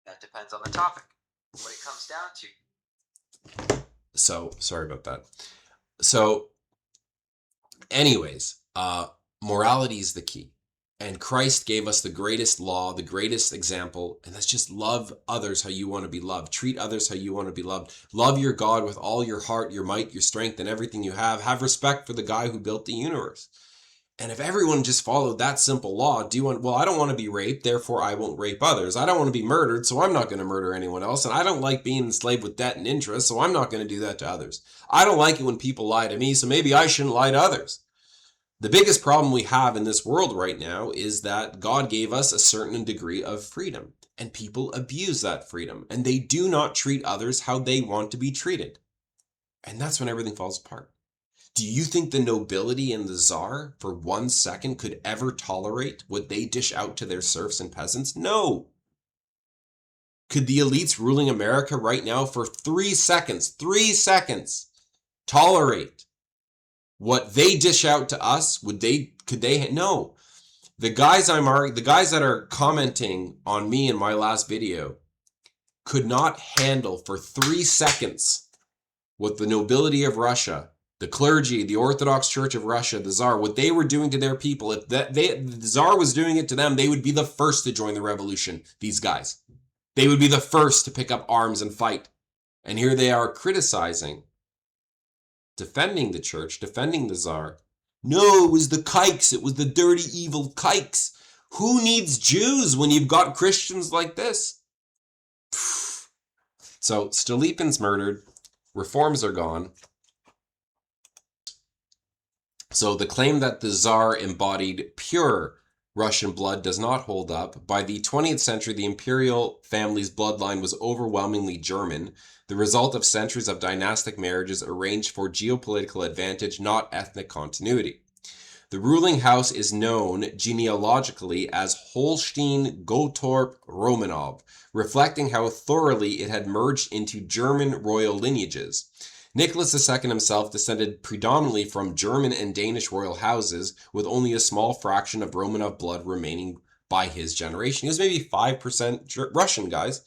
that depends on the topic. What it comes down to. So sorry about that. So anyways, morality is the key. And Christ gave us the greatest law, the greatest example, and that's just love others how you want to be loved. Treat others how you want to be loved. Love your God with all your heart, your might, your strength, and everything you have. Have respect for the guy who built the universe. And if everyone just followed that simple law, I don't want to be raped, therefore I won't rape others. I don't want to be murdered, so I'm not going to murder anyone else. And I don't like being enslaved with debt and interest, so I'm not going to do that to others. I don't like it when people lie to me, so maybe I shouldn't lie to others. The biggest problem we have in this world right now is that God gave us a certain degree of freedom, and people abuse that freedom, and they do not treat others how they want to be treated. And that's when everything falls apart. Do you think the nobility and the czar, for 1 second, could ever tolerate what they dish out to their serfs and peasants? No. Could the elites ruling America right now for 3 seconds, tolerate what they dish out to us? Could they? No. The guys that are commenting on me in my last video could not handle for 3 seconds what the nobility of Russia, the clergy, the Orthodox Church of Russia, the Tsar, what they were doing to their people. If the Tsar was doing it to them, they would be the first to join the revolution, these guys. They would be the first to pick up arms and fight. And here they are criticizing, defending the church, defending the Tsar. No, it was the kikes. It was the dirty, evil kikes. Who needs Jews when you've got Christians like this? So Stolypin's murdered. Reforms are gone. So the claim that the Tsar embodied pure Russian blood does not hold up. By the 20th century, the imperial family's bloodline was overwhelmingly German, the result of centuries of dynastic marriages arranged for geopolitical advantage, not ethnic continuity. The ruling house is known genealogically as Holstein-Gottorp-Romanov, reflecting how thoroughly it had merged into German royal lineages. Nicholas II himself descended predominantly from German and Danish royal houses, with only a small fraction of Romanov blood remaining by his generation. He was maybe 5% Russian, guys.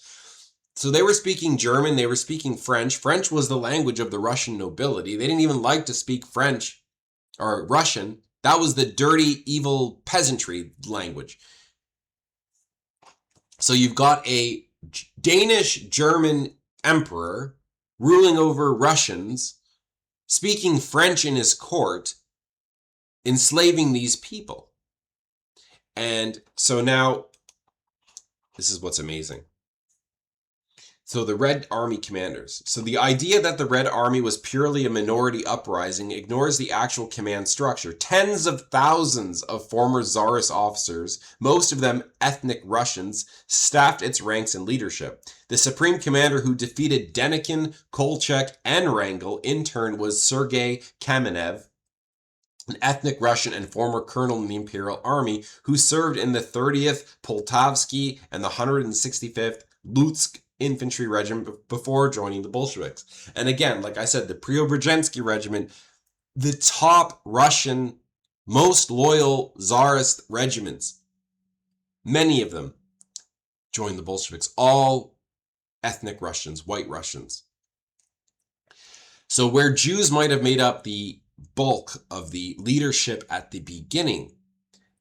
So they were speaking German, they were speaking French. French was the language of the Russian nobility. They didn't even like to speak French or Russian. That was the dirty, evil peasantry language. So you've got a Danish-German emperor ruling over Russians, speaking French in his court, enslaving these people. And so now, this is what's amazing. So the Red Army commanders. So the idea that the Red Army was purely a minority uprising ignores the actual command structure. Tens of thousands of former Tsarist officers, most of them ethnic Russians, staffed its ranks and leadership. The supreme commander who defeated Denikin, Kolchak, and Wrangel in turn was Sergei Kamenev, an ethnic Russian and former colonel in the Imperial Army who served in the 30th Poltavsky and the 165th Lutsk Infantry Regiment before joining the Bolsheviks. And again, like I said, the Preobrazhensky Regiment, the top Russian, most loyal Tsarist regiments, many of them joined the Bolsheviks, all ethnic Russians, white Russians. So where Jews might have made up the bulk of the leadership at the beginning,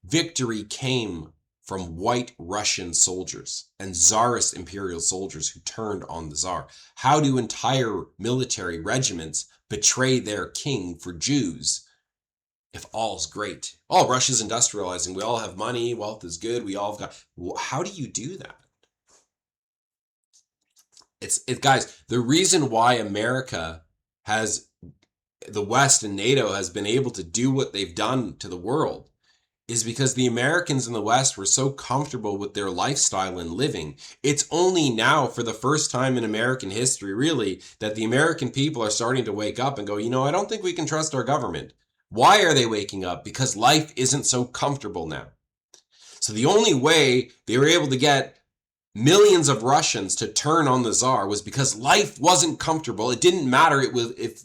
victory came from white Russian soldiers and Tsarist imperial soldiers who turned on the Tsar. How do entire military regiments betray their king for Jews if all's great? Oh, Russia's industrializing. We all have money. Wealth is good. We all have got... How do you do that? Guys, the reason why America has... the West and NATO has been able to do what they've done to the world is because the Americans in the West were so comfortable with their lifestyle and living. It's only now, for the first time in American history, really, that the American people are starting to wake up and go, you know, I don't think we can trust our government. Why are they waking up? Because life isn't so comfortable now. So the only way they were able to get millions of Russians to turn on the Tsar was because life wasn't comfortable. It didn't matter if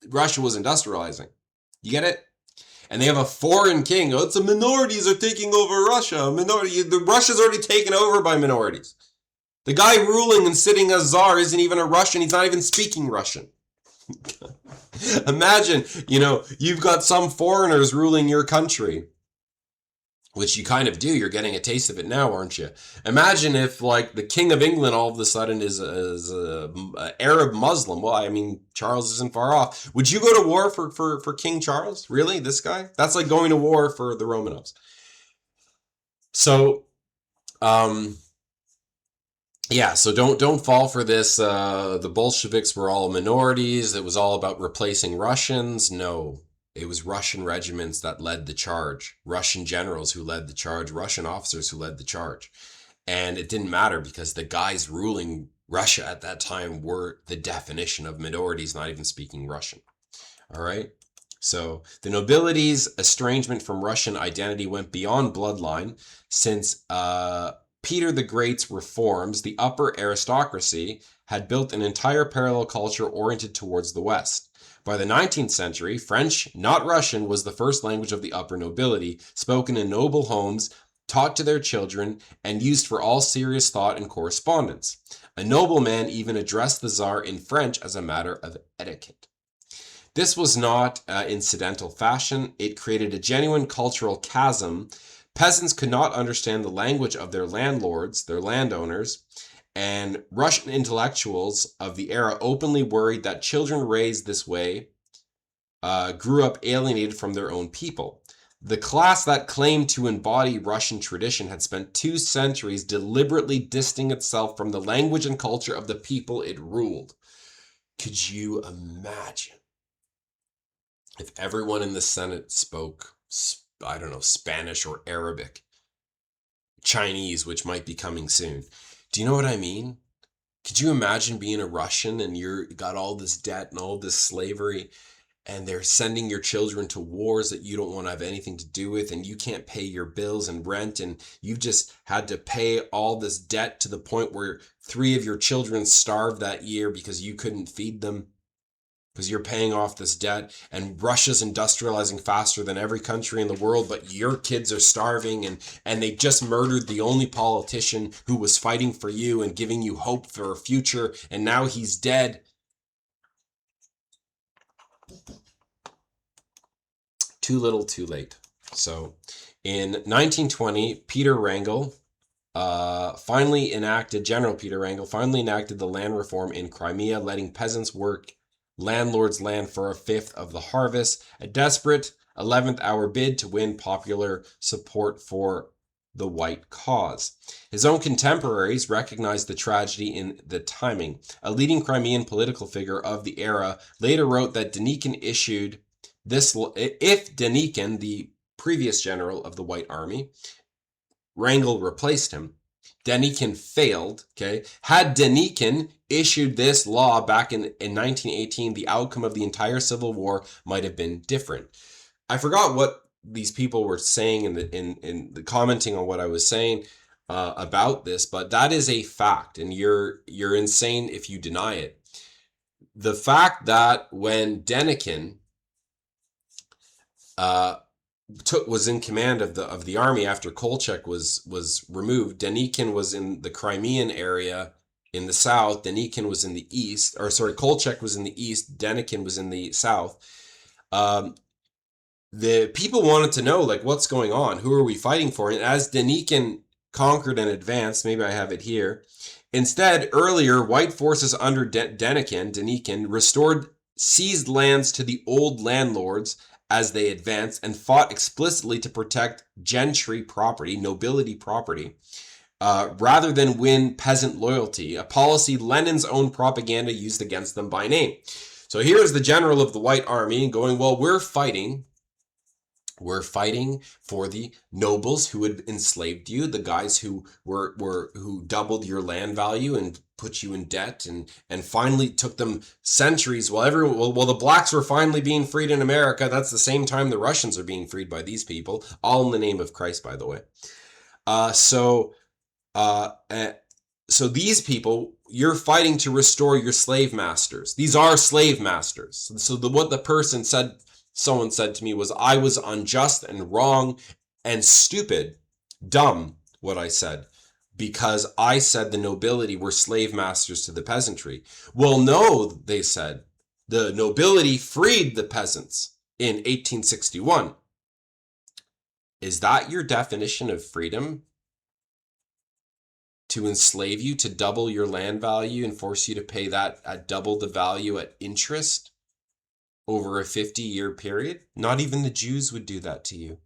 Russia was industrializing. You get it? And they have a foreign king. Oh, it's the minorities are taking over Russia. Russia's already taken over by minorities. The guy ruling and sitting as Tsar isn't even a Russian. He's not even speaking Russian. Imagine, you've got some foreigners ruling your country, which you kind of do. You're getting a taste of it now, aren't you? Imagine if, like, the King of England all of a sudden is a Arab Muslim. Well, I mean, Charles isn't far off. Would you go to war for King Charles? Really? This guy? That's like going to war for the Romanovs. So, yeah, so don't fall for this. The Bolsheviks were all minorities. It was all about replacing Russians. No. It was Russian regiments that led the charge, Russian generals who led the charge, Russian officers who led the charge. And it didn't matter because the guys ruling Russia at that time were the definition of minorities, not even speaking Russian. All right. So the nobility's estrangement from Russian identity went beyond bloodline since Peter the Great's reforms. The upper aristocracy had built an entire parallel culture oriented towards the West. By the 19th century, French, not Russian, was the first language of the upper nobility, spoken in noble homes, taught to their children, and used for all serious thought and correspondence. A nobleman even addressed the Tsar in French as a matter of etiquette. This was not incidental fashion. It created a genuine cultural chasm. Peasants could not understand the language of their landlords, their landowners, and Russian intellectuals of the era openly worried that children raised this way grew up alienated from their own people. The class that claimed to embody Russian tradition had spent 2 centuries deliberately distancing itself from the language and culture of the people it ruled. Could you imagine if everyone in the Senate spoke, I don't know, Spanish or Arabic, Chinese, which might be coming soon? Do you know what I mean? Could you imagine being a Russian and you got all this debt and all this slavery, and they're sending your children to wars that you don't want to have anything to do with, and you can't pay your bills and rent, and you've just had to pay all this debt to the point where 3 of your children starved that year because you couldn't feed them, because you're paying off this debt, and Russia's industrializing faster than every country in the world, but your kids are starving, and they just murdered the only politician who was fighting for you and giving you hope for a future, and now he's dead. Too little, too late. So, in 1920, General Peter Wrangel finally enacted the land reform in Crimea, letting peasants work landlord's land for a fifth of the harvest, a desperate 11th hour bid to win popular support for the white cause. His own contemporaries recognized the tragedy in the timing. A leading Crimean political figure of the era later wrote that Denikin issued this, if Denikin, the previous general of the White Army, Wrangel replaced him, Denikin failed, okay? Had Denikin issued this law back in 1918, the outcome of the entire Civil War might have been different. I forgot what these people were saying in the commenting on what I was saying about this, but that is a fact, and you're insane if you deny it. The fact that when Denikin was in command of the army after Kolchak was removed, Denikin was in the Crimean area in the south, Denikin was in the east, or sorry, Kolchak was in the east, Denikin was in the south. The people wanted to know, like, what's going on? Who are we fighting for? And as Denikin conquered and advanced, maybe I have it here. Instead, earlier, white forces under Denikin restored seized lands to the old landlords as they advanced and fought explicitly to protect gentry property, nobility property, rather than win peasant loyalty, a policy Lenin's own propaganda used against them by name. So here's the general of the White Army going, well, we're fighting for the nobles who had enslaved you, the guys who who doubled your land value and put you in debt, and finally took them centuries while the blacks were finally being freed in America. That's the same time the Russians are being freed by these people, all in the name of Christ, by the way. So these people, you're fighting to restore your slave masters. These are slave masters. So what the person said, someone said to me, was I was unjust and wrong and stupid, dumb, what I said, because I said the nobility were slave masters to the peasantry. Well, no, they said, the nobility freed the peasants in 1861. Is that your definition of freedom? To enslave you, to double your land value and force you to pay that at double the value at interest over a 50-year period? Not even the Jews would do that to you.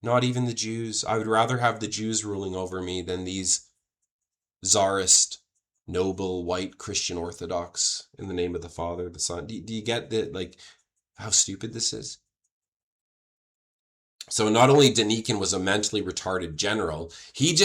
Not even the Jews. I would rather have the Jews ruling over me than these Tsarist, noble, white Christian Orthodox in the name of the Father, the Son. Do you get that, like, how stupid this is? So not only Denikin was a mentally retarded general, he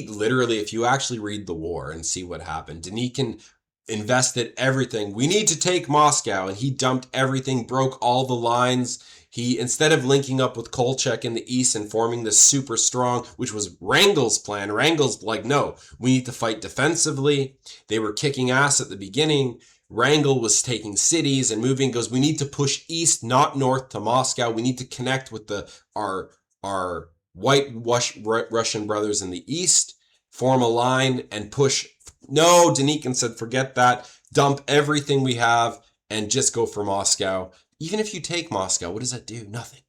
literally, if you actually read the war and see what happened, Denikin invested everything. We need to take Moscow, and he dumped everything, broke all the lines. He, instead of linking up with Kolchak in the east and forming this super strong, which was Wrangel's plan, Wrangel's like, no, we need to fight defensively. They were kicking ass at the beginning. Wrangel was taking cities and moving, goes, we need to push east, not north to Moscow. We need to connect with our white Russian brothers in the east, form a line and push. No, Denikin said, forget that. Dump everything we have and just go for Moscow. Even if you take Moscow, what does that do? Nothing.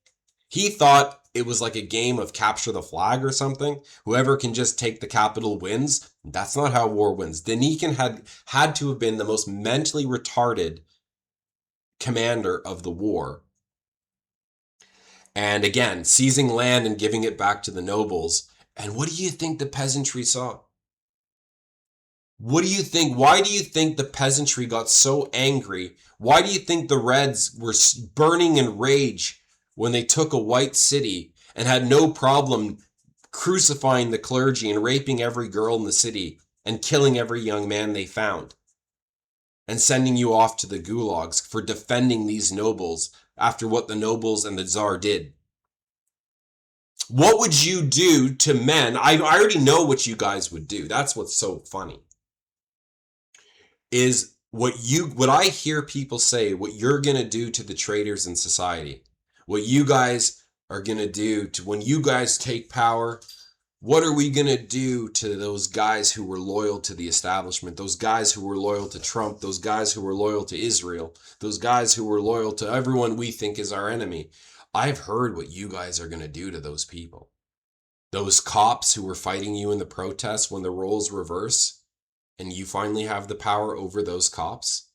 He thought it was like a game of capture the flag or something. Whoever can just take the capital wins. That's not how war wins. Denikin had to have been the most mentally retarded commander of the war. And again, seizing land and giving it back to the nobles. And what do you think the peasantry saw? What do you think? Why do you think the peasantry got so angry? Why do you think the Reds were burning in rage when they took a white city and had no problem crucifying the clergy and raping every girl in the city and killing every young man they found and sending you off to the gulags for defending these nobles after what the nobles and the Tsar did? What would you do to men? I already know what you guys would do. That's what's so funny. Is what I hear people say, what you're going to do to the traitors in society, what you guys are going to do to when you guys take power. What are we going to do to those guys who were loyal to the establishment, those guys who were loyal to Trump, those guys who were loyal to Israel, those guys who were loyal to everyone we think is our enemy? I've heard what you guys are going to do to those people. Those cops who were fighting you in the protests when the roles reverse and you finally have the power over those cops.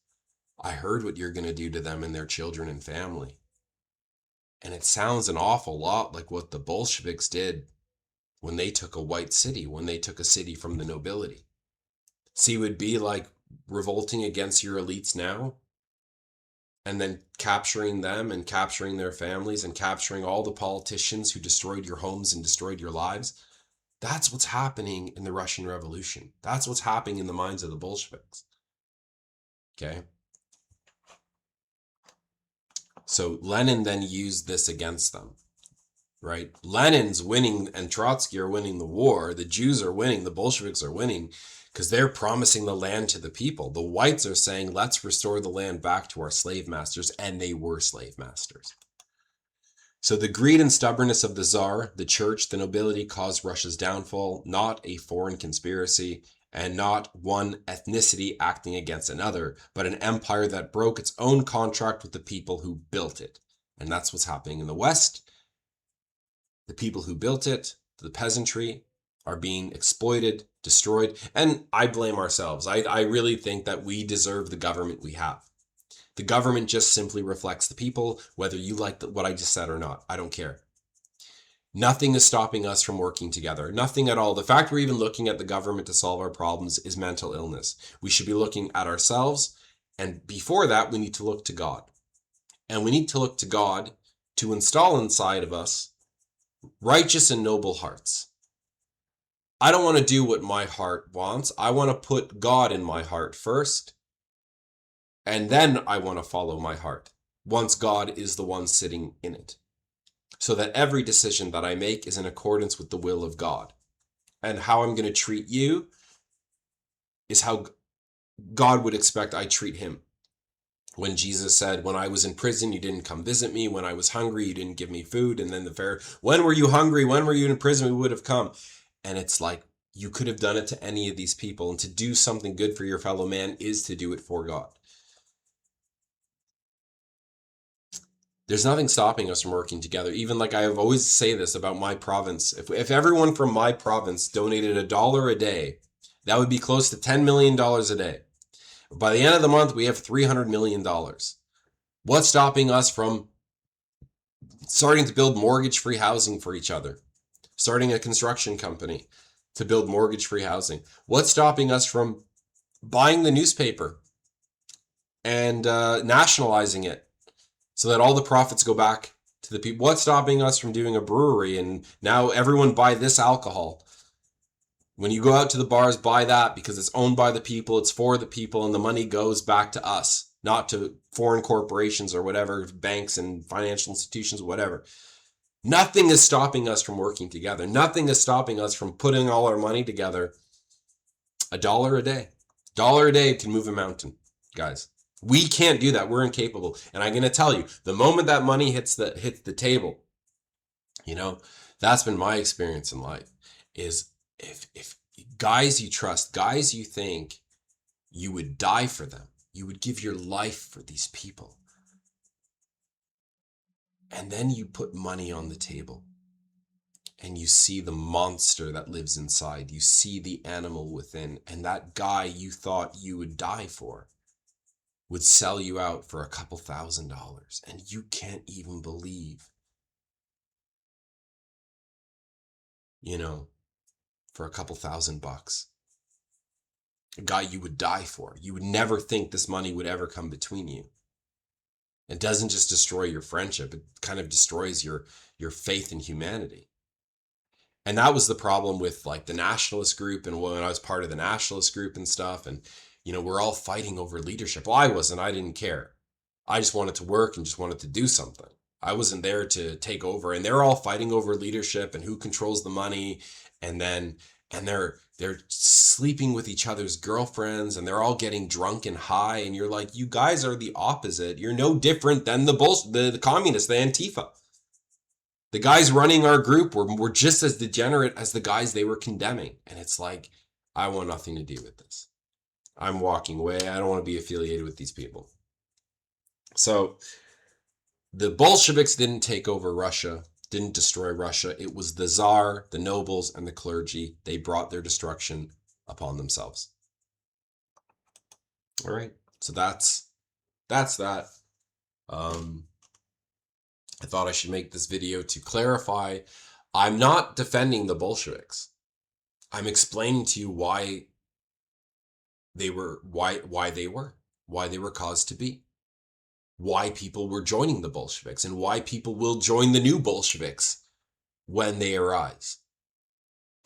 I heard what you're going to do to them and their children and family. And it sounds an awful lot like what the Bolsheviks did when they took a white city, when they took a city from the nobility. See, it would be like revolting against your elites now and then capturing them and capturing their families and capturing all the politicians who destroyed your homes and destroyed your lives. That's what's happening in the Russian Revolution. That's what's happening in the minds of the Bolsheviks. Okay? So Lenin then used this against them, right? Lenin's winning and Trotsky are winning the war. The Jews are winning. The Bolsheviks are winning because they're promising the land to the people. The whites are saying, let's restore the land back to our slave masters, and they were slave masters. So the greed and stubbornness of the Tsar, the church, the nobility caused Russia's downfall, not a foreign conspiracy, and not one ethnicity acting against another, but an empire that broke its own contract with the people who built it. And that's what's happening in the West. The people who built it, the peasantry, are being exploited, destroyed, and I blame ourselves. I really think that we deserve the government we have. The government just simply reflects the people, whether you like what I just said or not. I don't care. Nothing is stopping us from working together. Nothing at all. The fact we're even looking at the government to solve our problems is mental illness. We should be looking at ourselves, and before that, we need to look to God. And we need to look to God to install inside of us righteous and noble hearts. I don't want to do what my heart wants. I want to put God in my heart first, and then I want to follow my heart, once God is the one sitting in it, so that every decision that I make is in accordance with the will of God. And how I'm going to treat you is how God would expect I treat him. When Jesus said, when I was in prison, you didn't come visit me. When I was hungry, you didn't give me food. And then the Pharisee, when were you hungry? When were you in prison? We would have come. And it's like, you could have done it to any of these people. And to do something good for your fellow man is to do it for God. There's nothing stopping us from working together. Even like I have always say this about my province. If everyone from my province donated $1 a day, that would be close to $10 million a day. By the end of the month, we have $300 million. What's stopping us from starting to build mortgage-free housing for each other? Starting a construction company to build mortgage-free housing? What's stopping us from buying the newspaper and nationalizing it so that all the profits go back to the people? What's stopping us from doing a brewery and now everyone buy this alcohol? When you go out to the bars, buy that because it's owned by the people, it's for the people, and the money goes back to us, not to foreign corporations or whatever, banks and financial institutions, whatever. Nothing is stopping us from working together. Nothing is stopping us from putting all our money together. $1 a day. $1 a day can move a mountain, guys. We can't do that. We're incapable. And I'm going to tell you, the moment that money hits the table, that's been my experience in life, is if guys you trust, guys you think you would die for them, you would give your life for these people, and then you put money on the table and you see the monster that lives inside, you see the animal within, and that guy you thought you would die for would sell you out for a couple $1,000s, and you can't even believe, for a couple $1,000. A guy you would die for. You would never think this money would ever come between you. It doesn't just destroy your friendship, it kind of destroys your faith in humanity. And that was the problem with like the Nationalist group, and when I was part of the Nationalist group and stuff, and we're all fighting over leadership. Well, I wasn't. I didn't care. I just wanted to work and just wanted to do something. I wasn't there to take over, and they're all fighting over leadership and who controls the money, and they're sleeping with each other's girlfriends, and they're all getting drunk and high, and you're like, you guys are the opposite. You're no different than the communists, the Antifa. The guys running our group were just as degenerate as the guys they were condemning. And it's like, I want nothing to do with this. I'm walking away. I don't want to be affiliated with these people. So the Bolsheviks didn't take over Russia, didn't destroy Russia. It was the Tsar, the nobles, and the clergy. They brought their destruction upon themselves. All right. So that's that. I thought I should make this video to clarify I'm not defending the Bolsheviks. I'm explaining to you why they were caused to be, why people were joining the Bolsheviks, and why people will join the new Bolsheviks when they arise.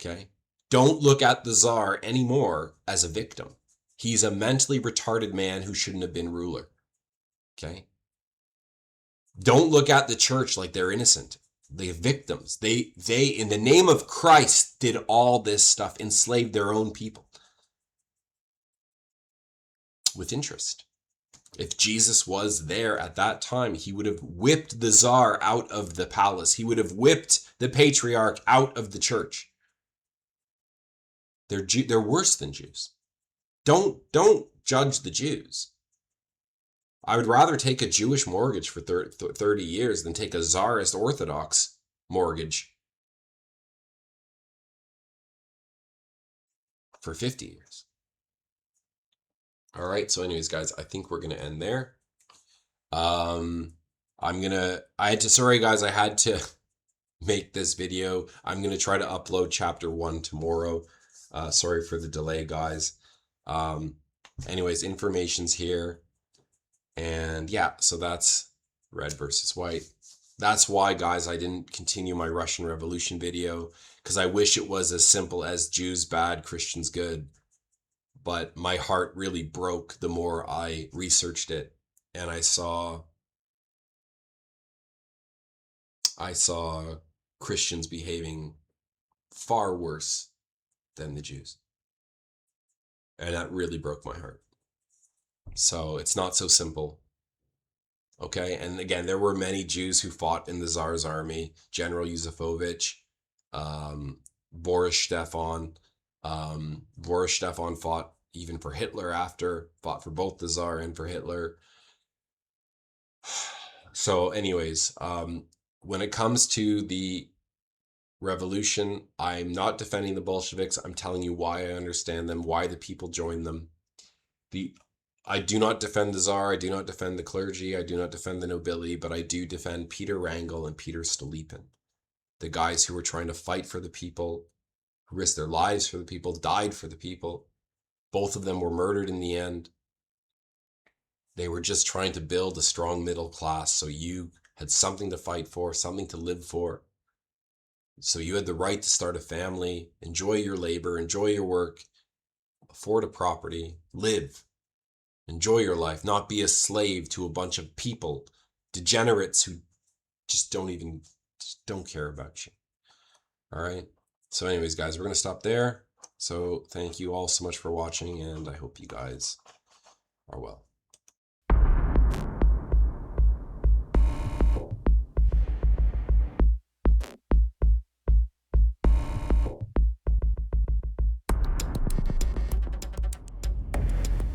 Okay? Don't look at the Tsar anymore as a victim. He's a mentally retarded man who shouldn't have been ruler. Okay? Don't look at the church like they're innocent. They're victims. They, in the name of Christ, did all this stuff, enslaved their own people with interest. If Jesus was there at that time, he would have whipped the Tsar out of the palace. He would have whipped the patriarch out of the church. They're worse than Jews. Don't judge the Jews. I would rather take a Jewish mortgage for 30 years than take a Tsarist Orthodox mortgage for 50 years. All right, so anyways, guys, I think we're going to end there. Sorry guys, I had to make this video. I'm going to try to upload chapter 1 tomorrow. Sorry for the delay, guys. Anyways, information's here. And yeah, so that's red versus white. That's why, guys, I didn't continue my Russian Revolution video, because I wish it was as simple as Jews bad, Christians good. But my heart really broke the more I researched it, and I saw Christians behaving far worse than the Jews. And that really broke my heart. So it's not so simple. Okay, and again, there were many Jews who fought in the Tsar's army. General Yusufovich, Boris Stefan. Boris Stefan fought even for Hitler after, fought for both the Tsar and for Hitler. So anyways, when it comes to the revolution, I'm not defending the Bolsheviks. I'm telling you why I understand them, why the people joined them. I do not defend the Tsar, I do not defend the clergy, I do not defend the nobility, but I do defend Peter Wrangel and Peter Stolypin, the guys who were trying to fight for the people, who risked their lives for the people, died for the people. Both of them were murdered in the end. They were just trying to build a strong middle class, so you had something to fight for, something to live for. So you had the right to start a family, enjoy your labor, enjoy your work, afford a property, live. Enjoy your life, not be a slave to a bunch of people, degenerates who just don't care about you. All right. So anyways, guys, we're going to stop there. So thank you all so much for watching, and I hope you guys are well.